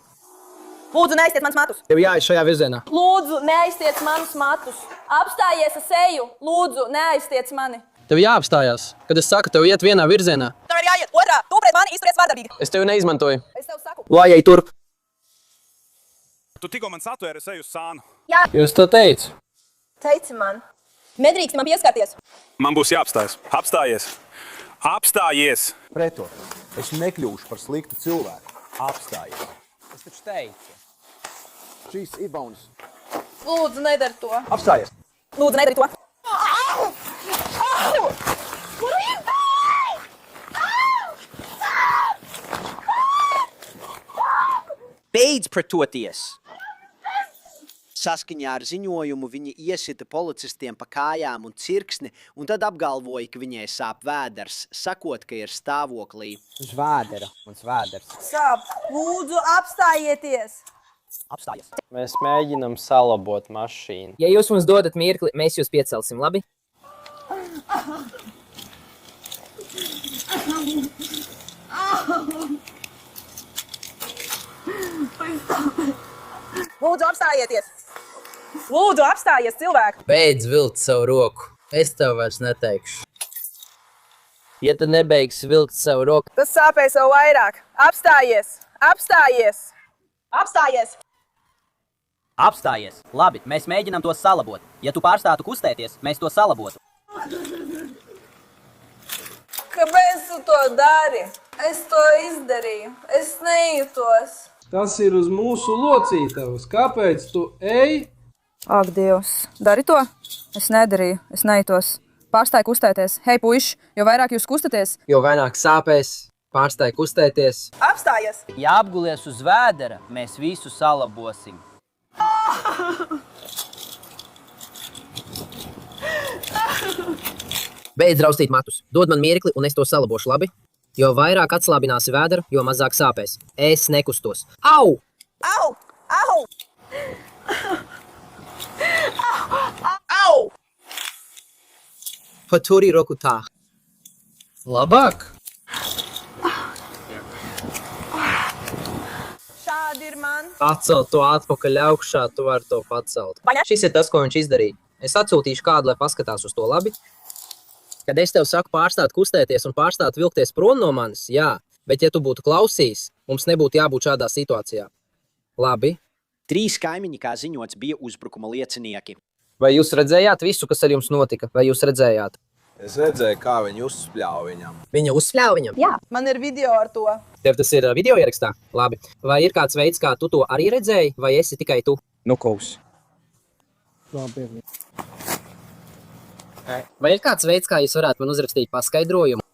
Lūdzu, neaiztiec manus matus. Tev jāiet šajā virzienā. Lūdzu, neaiztiec manus matus. Apstājies ar seju. Lūdzu, neaiztiec mani. Tev jāapstājās. Kad es saku, tev iet vienā virzienā. Tev ir jāiet otrā. Tu pret mani izturies vardarbīgi. Es tevi neizmantoju. Es tev saku. Lai ej turp. Tu tikko man satvēri seju uz sānu. Jā. Jūs to teicu. Teici man. Nedrīkst man pieskarties. Man būs jāapstājas. Apstājies. Apstājies. Pretot. Es nekļūšu par sliktu cilvēku. Apstājies. Es taču teicu. Šīs ir baunas. Lūdzu, nedari to. Apstājies. Lūdzu, nedari to. Beidz pretoties! Saskaņā ar ziņojumu viņi iesita policistiem pa kājām un cirksni, un tad apgalvoja, ka viņai sāp vēders, sakot, ka ir stāvoklī. Žvēdera. Mans vēders. Sāp. Lūdzu, apstājieties. Apstājies. Mēs mēģinam salabot mašīnu. Ja jūs mums dodat mirkli, mēs jūs piecelsim, labi? Lūdzu, apstājieties. Lūdzu, apstājies, cilvēku. Beidz vilkt savu roku. Es tev vairs neteikšu. Ja tu nebeigsi vilkt savu roku, Tas sāpēs vēl vairāk. Apstājies. Apstājies. Apstājies. apstājies. Labi, mēs mēģinām to salabot. Ja tu pārstātu kustēties, mēs to salabotu. Kāpēc tu to dari? Es to izdarīju. Es nejūtos. Tas ir uz mūsu locītavas. Kāpēc tu ej? Ak, Dievs, dari to? Es nedarīju, es nejūtos. Pārstāj kustēties. Hei, puiši, jo vairāk jūs kustaties, Jo vairāk sāpēs, pārstāj kustēties. Apstājies. Ja apgulies uz vēdera, mēs visu salabosim. Beidz raustīt matus. Dod man mirkli, un es to salabošu, labi? Jo vairāk atslābināsi vēderu, jo mazāk sāpēs. Es nekustos. Au! Au! Au! Au! Paturi roku tā. Labāk? Šādi ir man. Pacelt to atpakaļ augšā, tu vari to pacelt. Vai ne? Šis ir tas, ko viņš izdarīja. Es atsūtīšu kādu, lai paskatās uz to, labi? Kad es tev saku pārstāt kustēties un pārstāt vilkties prom no manis, jā, bet ja tu būtu klausījis, mums nebūtu jābūt šādā situācijā. Labi. 3 kaimiņi, kā ziņots, bija uzbrukuma liecinieki. Vai jūs redzējāt visu, kas ar jums notika? Vai jūs redzējāt? Es redzēju, kā viņi uzspļāva viņam. Viņa uzspļāva viņam? Jā. Man ir video ar to. Tev tas ir video ierakstā? Labi. Vai ir kāds veids, kā tu to arī redzēji, vai esi tikai tu? Nu, kaus. Vai ir kāds veids, kā jūs varētu man uzrakstīt paskaidrojumu?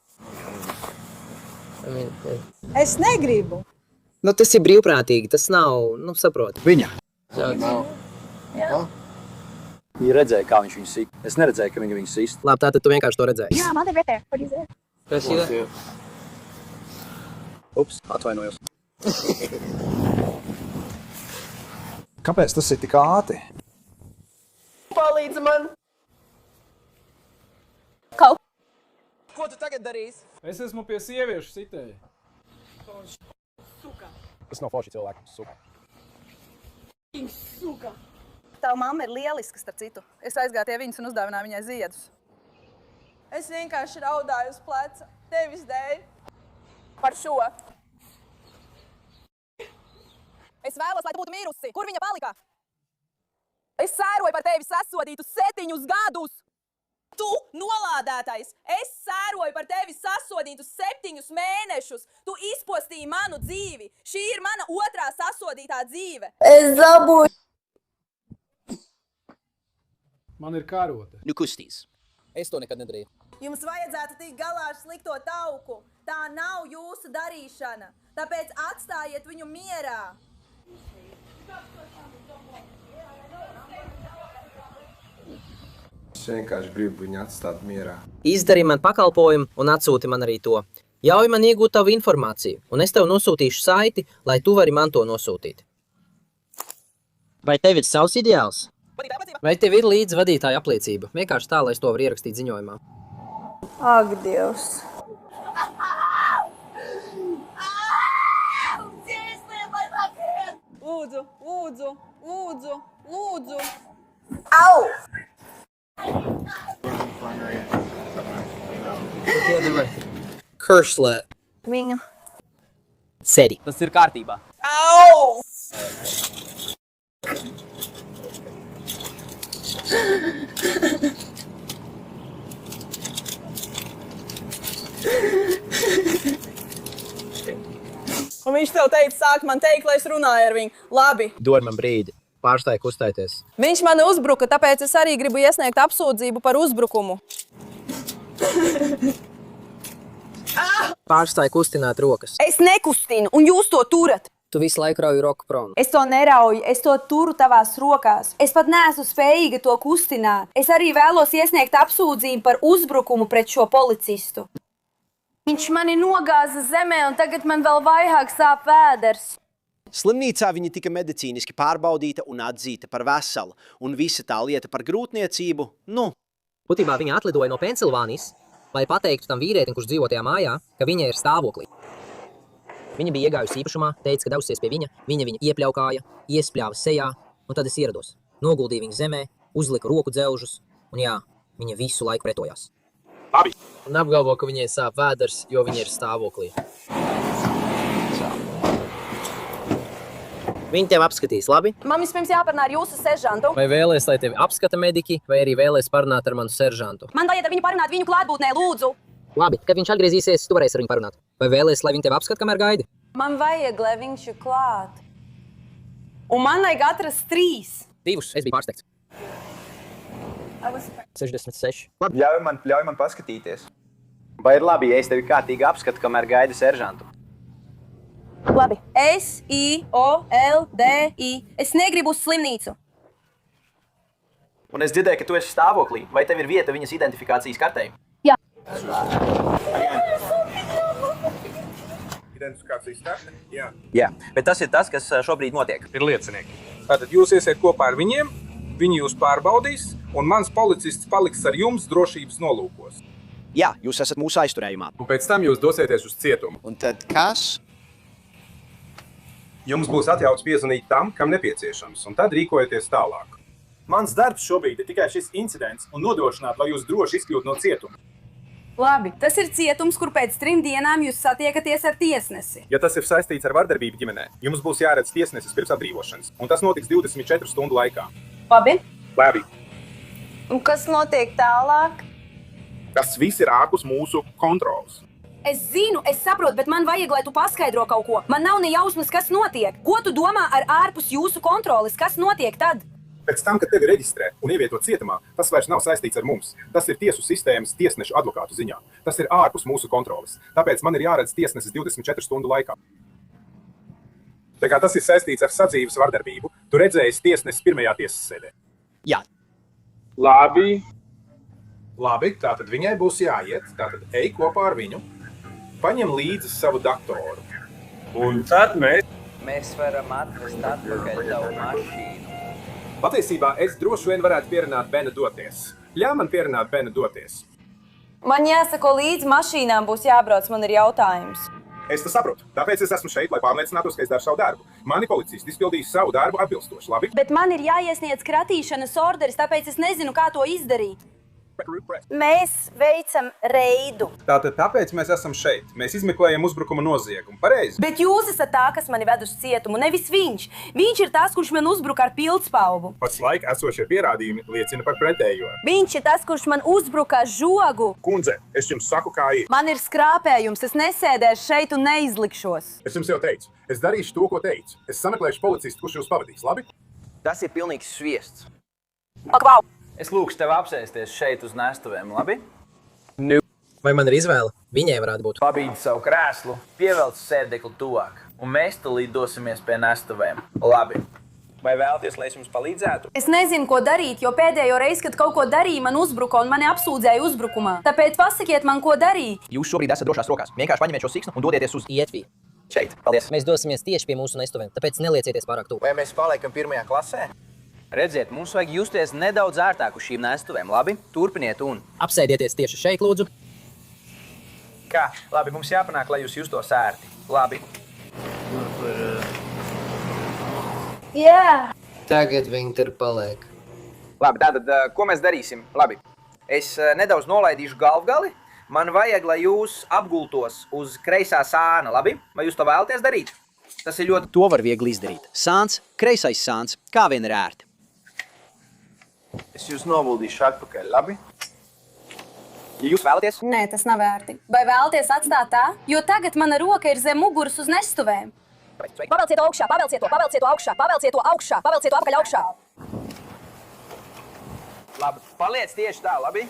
Es negribu. Nu, tas ir brīvprātīgi, tas nav, saproti. Viņa? Jā. Viņa redzēja, kā viņš viņu sīk. Es neredzēju, ka viņa sīst. Labi, tātad tu vienkārši to redzēji. Jā, man ir vietē. What is it? Kas ir? Ups, atvainojos. Kāpēc tas ir tik ātri? Palīdzi man. Ko tu tagad darīsi? Es esmu pie sieviešu sitēja. Tas nav forši cilvēku. Suka. Suka. Tava mamma ir lieliska, starp citu. Es aizgāju pie viņas un uzdāvināju viņai ziedus. Es vienkārši raudāju uz pleca. Tevis dēļ. Par šo. Es vēlos, lai tu būtu mirusi. Kur viņa palika? Es sēroju par tevi sasodītu 7 gadus. Tu, nolādētais, es sēroju par tevi sasodītu 7 mēnešus. Tu izpostīji manu dzīvi. Šī ir mana otrā sasodītā dzīve. Es dabūju. Man ir karota. Nu kustīs. Es to nekad nedarīju. Jums vajadzētu tikt galā ar slikto tauku. Tā nav jūsu darīšana, tāpēc atstājiet viņu mierā. Es vienkārši gribu viņu atstāt mierā. Izdari man pakalpojumu un atsūti man arī to. Ļauj man iegūt tavu informāciju, un es tev nosūtīšu saiti, lai tu vari man to nosūtīt. Vai tev ir savs ideāls? Vai tev ir līdz vadītāja apliecība? Vienkārši tā, lai es to varu ierakstīt ziņojumā. Ak, Dievs. Lūdzu, lūdzu, lūdzu, lūdzu. Au! Kiršlēt. Viņu. Sēdi. Tas ir kārtībā. Au! Un viņš tev teica, sāk man teikt, lai es runāju ar viņu. Labi. Dod man brīdi. Pārstāj kustēties. Viņš mani uzbruka, tāpēc es arī gribu iesniegt apsūdzību par uzbrukumu. Pārstāj kustināt rokas. Es nekustinu, un jūs to turat. Tu visu laiku rauji roku prom. Es to nerauju, es to turu tavās rokās. Es pat neesmu spējīga to kustināt. Es arī vēlos iesniegt apsūdzību par uzbrukumu pret šo policistu. Viņš mani nogāza zemē, un tagad man vēl vairāk sāp vēders. Slimnīcā viņa tika medicīniski pārbaudīta un atzīta par veselu, un visa tā lieta par grūtniecību, Būtībā viņa atlidoja no Pensilvānijas, lai pateiktu tam vīrietim, kurš dzīvo tajā mājā, ka viņa ir stāvoklī. Viņa bija iegājusi īpašumā, teica, ka devusies pie viņa viņu iepļaukāja, iespļāva sejā, un tad es ierados. Noguldīju viņu zemē, uzliku roku dzelžus, un jā, viņa visu laiku pretojās. Labi. Un apgalvo, ka viņai sāp vēders, jo viņa ir stāvoklī. Viņi tev apskatīs, labi? Man vispirms jāparunā ar jūsu seržantu. Vai vēlies, lai tevi apskata mediķi, vai arī vēlies parunāt ar manu seržantu? Man vajag ar viņu parunāt viņu klātbūtnē, lūdzu. Labi, kad viņš atgriezīsies, tu varēsi ar viņu parunāt. Vai vēlies, lai viņi tevi apskata, kamēr gaidi? Man vajag, lai viņš ir klāt. Un man vajag atrast 3. 2, es biju pārsteigts. 66. Ļauj man paskatīties. Vai ir labi, ja es tevi kārtīgi apskatu, kamēr gaidi seržantu? Labi. S-I-O-L-D-I. Es negribu uz slimnīcu. Un es dzirdēju, ka tu esi stāvoklī. Vai tev ir vieta viņas identifikācijas kartē? Jā. Identifikācijas karte? Jā. Jā, bet tas ir tas, kas šobrīd notiek. Ir liecinieki. Tātad jūs iesiet kopā ar viņiem, viņi jūs pārbaudīs, un mans policists paliks ar jums drošības nolūkos. Jā, jūs esat mūsu aizturējumā. Un pēc tam jūs dosieties uz cietumu. Un tad kas? Jums būs atļauts piezvanīt tam, kam nepieciešams, un tad rīkojieties tālāk. Mans darbs šobrīd ir tikai šis incidents un nodrošināt, lai jūs droši izkļūtu no cietuma. Labi, tas ir cietums, kur pēc 3 dienām jūs satiekaties ar tiesnesi. Ja tas ir saistīts ar vardarbību ģimenē, jums būs jāredz tiesnesis pirms atbrīvošanas, un tas notiks 24 stundu laikā. Labi. Labi. Un kas notiek tālāk? Tas viss ir ārpus mūsu kontrolas. Es zinu, es saprotu, bet man vajag, lai tu paskaidro kaut ko. Man nav ne jausmas, kas notiek. Ko tu domā ar ārpus jūsu kontroles? Kas notiek tad? Pēc tam, kad tevi reģistrē un ievieto cietumā, tas vairs nav saistīts ar mums. Tas ir tiesu sistēmas tiesnešu advokātu ziņā. Tas ir ārpus mūsu kontroles. Tāpēc man ir jāredz tiesnesis 24 stundu laikā. Tā kā tas ir saistīts ar sadzīves vardarbību, tu redzēsi tiesnesis pirmajā tiesas sēdē. Jā. Labi. Labi, tātad viņai būs jāiet. Tātad ej kopā ar viņu. Paņem līdzi savu datoru. Un tad mēs varam atrast atpakaļ tavu mašīnu. Patiesībā es droši vien varētu pierunāt Benu doties. Ļauj man pierunāt Benu doties. Man jāsako līdzi mašīnām būs jābrauc, man ir jautājums. Es to saprotu. Tāpēc es esmu šeit, lai pārliecinātos, ka es daru savu darbu. Mani policisti izpildīs savu darbu atbilstoši, labi? Bet man ir jāiesniedz kratīšanas orderis, tāpēc es nezinu, kā to izdarīt. Mēs veicam reidu. Tāpēc mēs esam šeit. Mēs izmeklējam uzbrukuma noziegumu. Pareizi? Bet jūs esat tā, kas mani ved uz cietumu, nevis viņš. Viņš ir tas, kurš man uzbruka ar pildspalvu. Pašlaik esošie pierādījumi liecina par pretējo. Viņš ir tas, kurš man uzbruka ar žogu. Kundze, es jums saku, kā ir. Man ir skrāpējums, es nesēdēšu šeit un neizlikšos. Es jums jau teicu. Es darīšu to, ko teicu. Es sameklēšu policistu, kurš jūs pavadīs, labi? Tas ir pilnīgs sviests. Ak, vau! Es lūkšu tev apsēsties šeit uz nestuvēm, labi? Vai man ir izvēle? Viņai varētu būt. Pabīdi savu krēslu, pievelc sēdekli tuvāk, un mēs tūlīt dosimies pie nestuvēm. Labi. Vai vēlaties, lai es jums palīdzētu? Es nezinu, ko darīt, jo pēdējo reizi, kad kaut ko darīju, man uzbruka un mani apsūdzēja uzbrukumā. Tāpēc pasakiet man, ko darīt. Jūs šobrīd esat drošās rokās. Vienkārši paņemiet šo siksnu un dodieties uz Ietviju. Šeit. Paldies. Mēs dosimies tieši pie mūsu nestuvēm, tāpēc neliecieties pārāk tuvu. Vai mēs paliekam 1. klasē? Redziet, mums vajag justies nedaudz ērtāk uz šīm nestuvēm, labi? Turpiniet un... Apsēdieties tieši šeit, lūdzu. Kā? Labi, mums jāpanāk, lai jūs justos ērti. Labi. Jā. Tagad viņi tur paliek. Labi, tātad, ko mēs darīsim? Labi, es nedaudz nolaidīšu galvgali. Man vajag, lai jūs apgultos uz kreisā sāna, labi? Vai jūs to vēlaties darīt? Tas ir ļoti... To var viegli izdarīt. Sāns, kreisais sāns, kā vien ir ērti. Es jūs novuldīšu atpakaļ, labi? Ja jūs vēlaties? Nē, tas nav ērti. Vai vēlaties atstāt tā? Jo tagad mana roka ir zem muguras uz nestuvēm. Pavelciet to augšā, pavelciet to augšā, pavelciet to augšā, pavelciet to apakaļ augšā. Labi, paliec tieši tā, labi?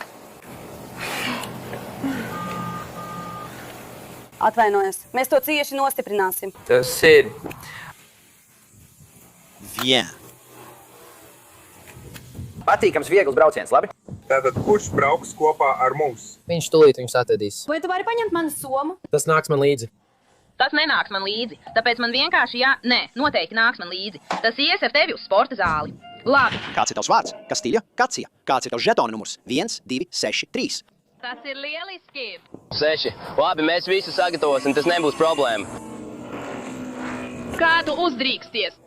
Atvainojos, mēs to cieši nostiprināsim. Tas ir... Vien. Patīkams, viegls brauciens, labi? Tātad, kurš brauks kopā ar mums? Viņš tūlīt viņus atvedīs. Vai tu vari paņemt manu somu? Tas nāks man līdzi. Tas nenāks man līdzi, tāpēc man vienkārši noteikti nāks man līdzi. Tas ies ar tevi uz sporta zāli. Labi. Kāds ir tavs vārds? Kastīļa? Kacija. Kāds ir tavs žetona numurs? 1, 2, 6, 3. Tas ir lieliski. 6. Labi, mēs visu sagatavosim, tas nebūs problēma. Kā tu uzdrīksties?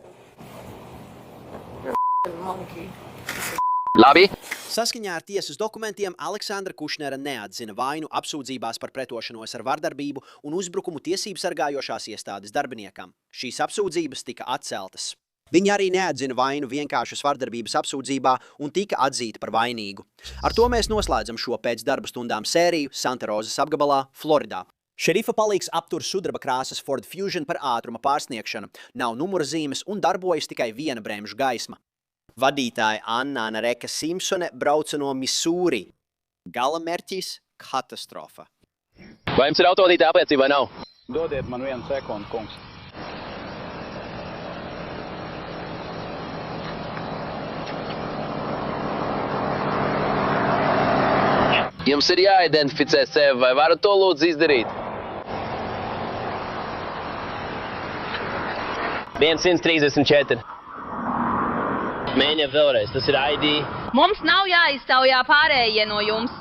Labi. Saskaņā ar tiesas dokumentiem Aleksandra Kušnera neatzina vainu apsūdzībās par pretošanos ar vardarbību un uzbrukumu tiesību sargājošās iestādes darbiniekam. Šīs apsūdzības tika atceltas. Viņa arī neatzina vainu vienkāršas vardarbības apsūdzībā un tika atzīta par vainīgu. Ar to mēs noslēdzam šo pēc darba stundām sēriju Santa Rozas apgabalā, Floridā. Šerifa palīgs aptur sudraba krāsas Ford Fusion par ātruma pārsniegšanu, nav numura zīmes un darbojas tikai viena bremžu gaisma. Vadītāja Anna Reka Simpsone brauca no Misūri. Gala mērķis – katastrofa. Vai jums ir autovadītāja apliecība vai nav? Dodiet man 1 sekundi, kungs. Jums ir jāidentificē sevi, vai varat to lūdzu izdarīt? 134. Mēģiniet vēlreiz, tas ir ID. Mums nav jāiztaujā pārējie no jums.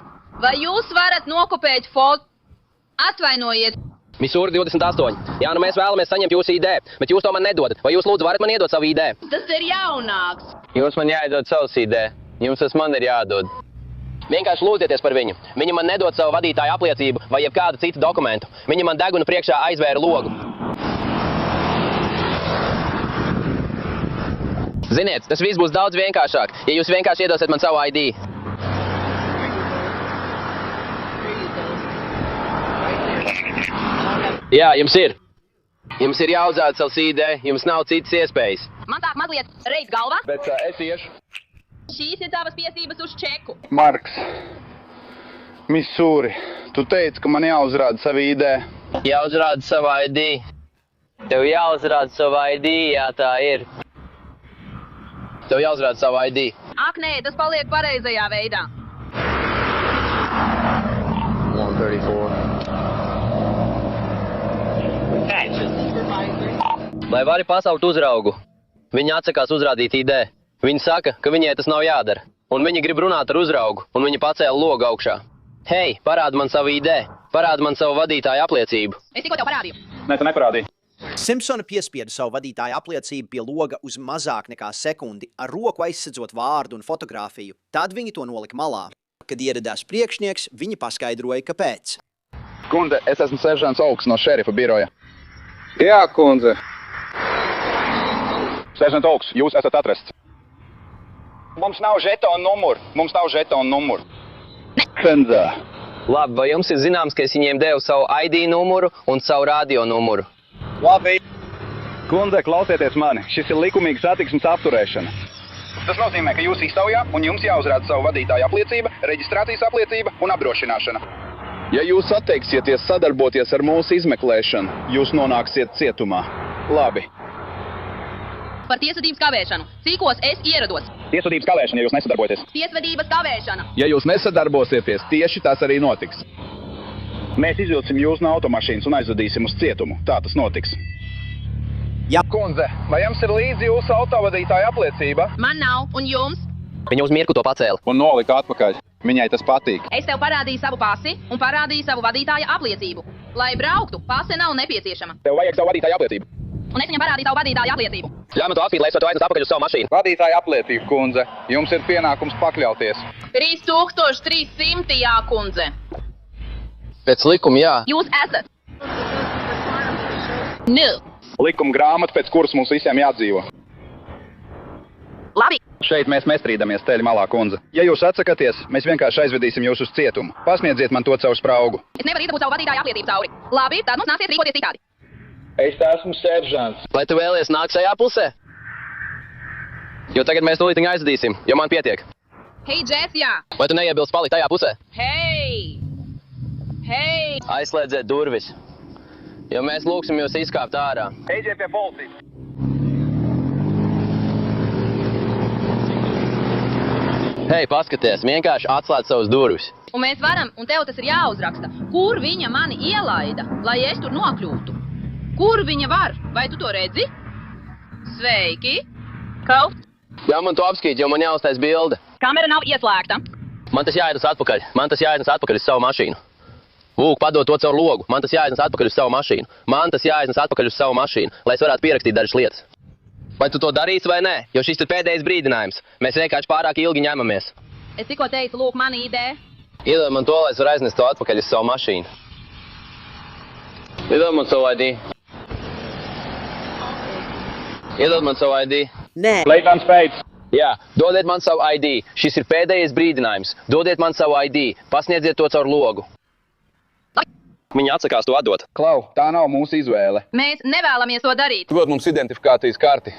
Vai jūs varat nokopēt foto? Atvainojiet. Misūri 28. Jā, nu mēs vēlamies saņemt jūsu ID, bet jūs to man nedodat. Vai jūs lūdzu varat man iedot savu ID? Tas ir jaunāks. Jums man jāiedod savus ID. Jums tas man ir jādod. Vienkārši lūdzieties par viņu. Viņa man nedod savu vadītāju apliecību vai jebkādu citu dokumentu. Viņa man deguna priekšā aizvēra logu. Ziniet, tas viss būs daudz vienkāršāk, ja jūs vienkārši iedosiet man savu ID. Jā, jums ir. Jums ir jāuzrāda savs ID, jums nav citas iespējas. Man tā mazliet reiz galvā. Bet es iešu. Šīs ir tavas tiesības uz čeku. Marks, Misūri, tu teici, ka man jāuzrāda savu ID. Jāuzrāda savu ID. Tev jāuzrāda savu ID, jā, tā ir. Tev jāuzrāda savu ID. Ak, nē, tas paliek pareizajā veidā. 134. Lai vari pasaukt uzraugu, viņa atsakās uzrādīt ID. Viņa saka, ka viņai tas nav jādara. Un viņa grib runāt ar uzraugu, un viņa pacēla logu augšā. Hei, parādi man savu ID. Parādi man savu vadītāju apliecību. Es tikko tev parādīju. Nē, tu neparādīji. Simpsone piespieda savu vadītāju apliecību pie loga uz mazāk nekā sekundi, ar roku aizsedzot vārdu un fotogrāfiju. Tad viņi to nolika malā. Kad ieradās priekšnieks, viņi paskaidroja, kāpēc. Kundze, es esmu seržants Augs no šerifa biroja. Jā, kundze. Seržant Augs, jūs esat atrasts. Mums nav žetona numuru. Fendā. Labi, vai jums ir zināms, ka es viņiem devu savu ID numuru un savu radio numuru? Labi. Kundze, klausieties mani. Šis ir likumīgs satiksmes apturēšana. Tas nozīmē, ka jūs iztaujā un jums jāuzrāda savu vadītāju apliecība, reģistrācijas apliecība un apdrošināšana. Ja jūs atteiksieties sadarboties ar mūsu izmeklēšanu, jūs nonāksiet cietumā. Labi. Par tiesvedības kavēšanu. Cīkos es ierados. Tiesvedības kavēšana, ja jūs nesadarbojaties. Tiesvedības kavēšana. Ja jūs nesadarbosieties, tieši tas arī notiks. Mēs izvilksim jūs no automašīnas un aizvedīsim uz cietumu. Tā tas notiks. Jā. Kundze, vai jums ir līdzi jūsu autovadītāja apliecība? Man nav, un jums? Viņa uz mirku to pacēla. Un nolika atpakaļ. Viņai tas patīk. Es tev parādīju savu pasi un parādīju savu vadītāja apliecību. Lai brauktu, pase nav nepieciešama. Tev vajag savu vadītāja apliecību. Un es viņam parādīju savu vadītāja apliecību. Ļauj man to apskīt, lai es varu aiznes atpakaļ uz savu mašīnu. Vadītāja apliecība, kundze. Jums ir pienākums pakļauties. 3300, jā, kundze. Pēc likuma, jā. Jūs esat. Nu. Likuma grāmata, pēc kuras mums visiem jādzīvo. Labi. Šeit mēs nestrīdamies ceļa malā, kundze. Ja jūs atsakaties, mēs vienkārši aizvedīsim jūs uz cietumu. Pasniedziet man to caur spraugu. Es nevaru izdabūt savu vadītāju apliecību cauri. Labi, tad mums nāksies rīkoties citādi. Es esmu seržants. Vai tu vēlies nākt šajā pusē? Jo tagad mēs tūlīt viņu aizvedīsim, jo man pietiek. Hei, Džes, jā. Vai tu neiebilst palikt tajā pusē? Hei! Hei! Aizslēdziet durvis, jo mēs lūksim jūs izkāpt ārā. Ejiet pie policijas. Hei, paskaties, vienkārši atslēdz savus durvis. Un mēs varam, un tev tas ir jāuzraksta, kur viņa mani ielaida, lai es tur nokļūtu. Kur viņa var? Vai tu to redzi? Sveiki! Kaut? Jā, man to apskīt, jo man jāuztais bilde. Kamera nav ieslēgta. Man tas jāienes atpakaļ. Man tas jāienes atpakaļ uz savu mašīnu. Lūk, padod to caur logu. Man tas jāienes atpakaļ uz savu mašīnu. Man tas jāienes atpakaļ uz savu mašīnu, lai es varētu pierakstīt dažas lietas. Vai tu to darīsi vai nē? Jo šis ir pēdējais brīdinājums. Mēs vienkārši pārāk ilgi ņemamies. Es tikko teicu, lūk, mani ideja. Iedod man to, lai es varu aiznest to atpakaļ uz savu mašīnu. Iedod man savu ID. Iedod man savu ID. Nē. Leitnants Pēts. Jā, dodiet man savu ID. Šis ir pēdējais brīdinājums. Dodiet man savu ID. Pasniedziet to caur logu. Viņa atsakās to atdot. Klau, tā nav mūsu izvēle. Mēs nevēlamies to darīt. Dod mums identifikācijas karti.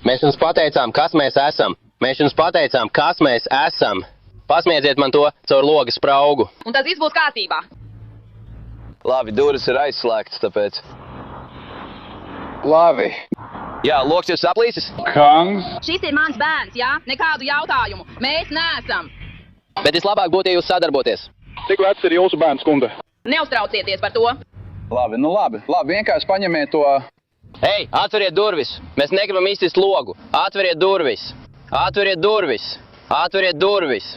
Mēs jums pateicām, kas mēs esam. Mēs jums pateicām, kas mēs esam. Pasniedziet man to caur logas spraugu. Un tas viss būs kārtībā. Labi, durvis ir aizslēgtas, tāpēc. Labi. Jā, loks ir saplīsis? Kangs. Šis ir mans bērns, jā? Nekādu jautājumu. Mēs neesam. Bet vislabāk būtu, ja jūs sadarboties. Cik vecs ir jūsu bērns, kundze? Neuztraucieties par to. Labi, nu labi. Labi, vienkārši paņemiet to. Hei, atveriet durvis. Mēs negribam izsist logu. Atveriet durvis. Atveriet durvis. Atveriet durvis.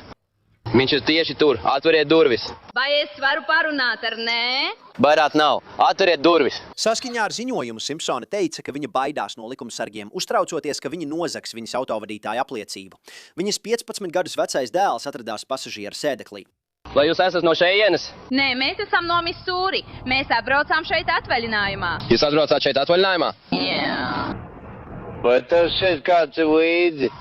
Viņš ir tieši tur. Atveriet durvis. Vai es varu parunāt ar nē? Vairāk nav. Atveriet durvis. Saskaņā ar ziņojumu Simpsone teica, ka viņa baidās no likumsargiem, uztraucoties, ka viņi nozags viņas autovadītāja apliecību. Viņas 15 gadus vecais dēls atradās pasažiera sēdeklī. Vai jūs esat no šejienes? Nē, mēs esam no Misūri. Mēs atbraucām šeit atvaļinājumā. Jūs atbraucāt šeit atvaļinājumā? Jā. Vai tev šeit kāds ir līdzi?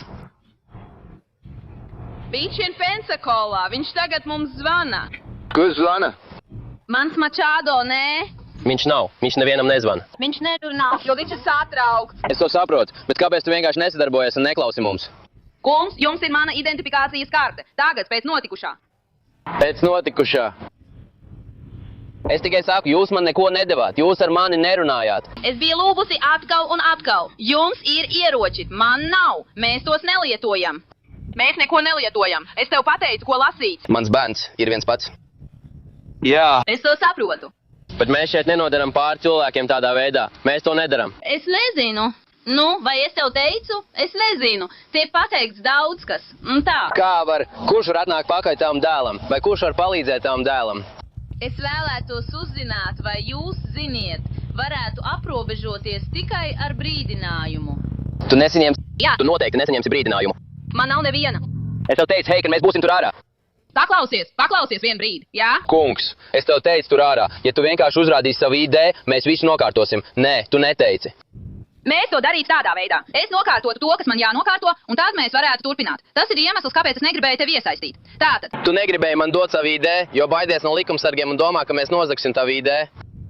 Viņš ir Pensakolā. Viņš tagad mums zvana. Kurš zvana? Mans Mačādo, nē? Viņš nav. Viņš nevienam nezvana. Viņš nerunā, jo viņš ir satraukts. Es to saprotu, bet kāpēc tu vienkārši nesadarbojies un neklausi mums? Kungs, jums ir mana identifikācijas karte. Tagad, pēc notikušā. Pēc notikušā. Es tikai saku, jūs man neko nedevāt. Jūs ar mani nerunājāt. Es biju lūgusi atkal un atkal. Jums ir ieroči, man nav. Mēs tos nelietojam. Mēs neko nelietojam. Es tev pateicu, ko lasīt. Mans bērns ir viens pats. Jā. Es to saprotu. Bet mēs šeit nenodaram pāri cilvēkiem tādā veidā. Mēs to nedaram. Es nezinu. Nu, vai es tev teicu? Es nezinu. Tiek pateikts daudz kas. Un tā. Kā var? Kurš var atnākt pakaļ tavam dēlam? Vai kurš var palīdzēt tavam dēlam? Es vēlētos uzzināt, vai jūs ziniet, varētu aprobežoties tikai ar brīdinājumu. Tu nesaņemsi? Jā. Tu noteikti nesaņemsi brīdinājumu. Man nav neviena. Es tev teicu, hei, ka mēs būsim tur ārā. Paklausies vien brīdi, jā? Kungs, es tev teicu tur ārā. Ja tu vienkārši uzrādīsi savu ID, mēs visu nokārtosim. Nē, tu neteici. Mēs to darītu tādā veidā. Es nokārtotu to, kas man jānokārto, un tad mēs varētu turpināt. Tas ir iemesls, kāpēc es negribēju tevi iesaistīt. Tātad. Tu negribēji man dot savu ID, jo baidies no likumsargiem un domā, ka mēs nozagsim tavu ID.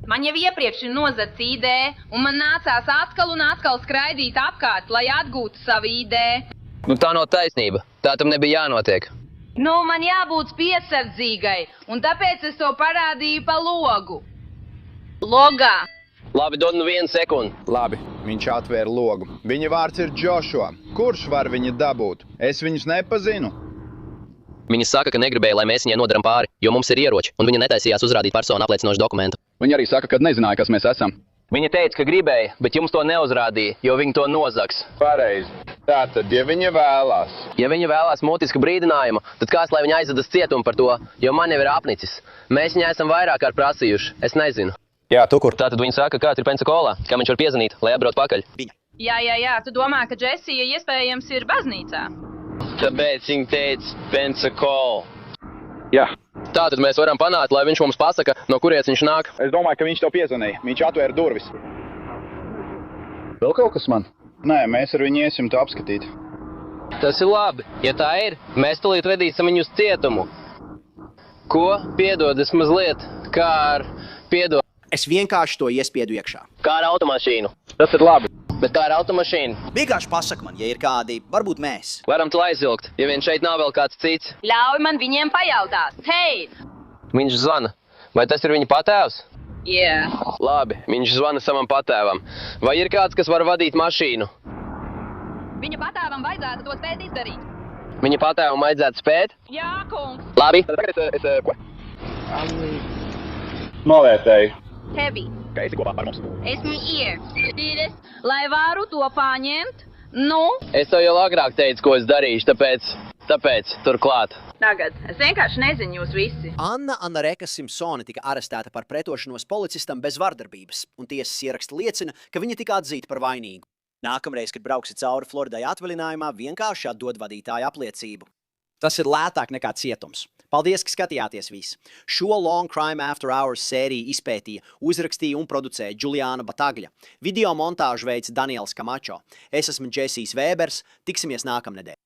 Man jau iepriekš ir nozagts ID, un man nācās atkal un atkal skraidīt apkārt, lai atgūtu savu ID. Nu tā nav taisnība. Tā tam nebija jānotiek. Nu, man jābūt piesardzīgai, un tāpēc es to parādīju pa logu. Logā. Labi, dod nu 1 sekundi. Labi, viņš atvēra logu. Viņa vārds ir Joshua. Kurš var viņu dabūt? Es viņus nepazinu. Viņa saka, ka negribēja, lai mēs viņai nodaram pāri, jo mums ir ieroči, un viņa netaisījās uzrādīt personu apliecinošu dokumentu. Viņa arī saka, ka nezināja, kas mēs esam. Viņa teica, ka gribēja, bet jums to neuzrādīja, jo viņi to nozags. Pareizi. Tātad, ja viņa vēlās. Ja viņa vēlās mutisku brīdinājumu, tad kāds lai viņa aizvedas cietumu par to, jo man jau ir apnicis. Mēs viņai esam vairāk kārt prasījuši, es nezinu. Jā, tu kur? Tātad viņa saka, kāds ir Pensakolā, kam viņš var piezvanīt, lai atbrauc pakaļ. Jā, tu domā, ka Džesija iespējams ir baznīcā? Tāpēc viņa teica Pensakola. Jā. Tātad mēs varam panākt, lai viņš mums pasaka, no kurienes viņš nāk. Es domāju, ka viņš tev piezvanīja. Viņš atvēra durvis. Vēl kaut kas man? Nē, mēs ar viņu iesim to apskatīt. Tas ir labi. Ja tā ir, mēs tulīt vedīsim viņu uz cietumu. Ko? Piedod, es mazliet kā ar piedod. Es vienkārši to iespiedu iekšā. Kā ar automašīnu. Tas ir labi. Bet kā ar automašīnu? Vienkārši pasaka man, ja ir kādi, varbūt mēs. Varam to aizvilkt, ja vien šeit nav vēl kāds cits. Ļauj man viņiem pajautāt. Hei! Viņš zvana. Vai tas ir viņa patēvs? Jā. Labi, viņš zvana savam patēvam. Vai ir kāds, kas var vadīt mašīnu? Viņa patēvam vajadzētu to spēt izdarīt. Viņa patēvam vajadzētu spēt? Jā, kungs. Labi. Tagad es ko? Novērtēju. Heavy. Ka esi kopā ar mums. Esmu ieradījies, lai varu to paņemt. Nu? Es tev jau agrāk teicu, ko es darīšu, tāpēc turklāt. Tagad. Es vienkārši nezinu jūs visi. Anna Reka Simpsone tika arestēta par pretošanos policistam bez vardarbības, un tiesas ieraksti liecina, ka viņa tika atzīta par vainīgu. Nākamreiz, kad brauksit cauri Floridai atvaļinājumā, vienkārši atdod vadītāja apliecību. Tas ir lētāk nekā cietums. Paldies, ka skatījāties visi. Šo Long Crime After Hours sēriju izpētīja, uzrakstīja un producēja Juliāna Batagļa. Video montāžu veica Daniels Kamačo. Es esmu Džesijs Vēbers. Tiksimies nākamnedēļ.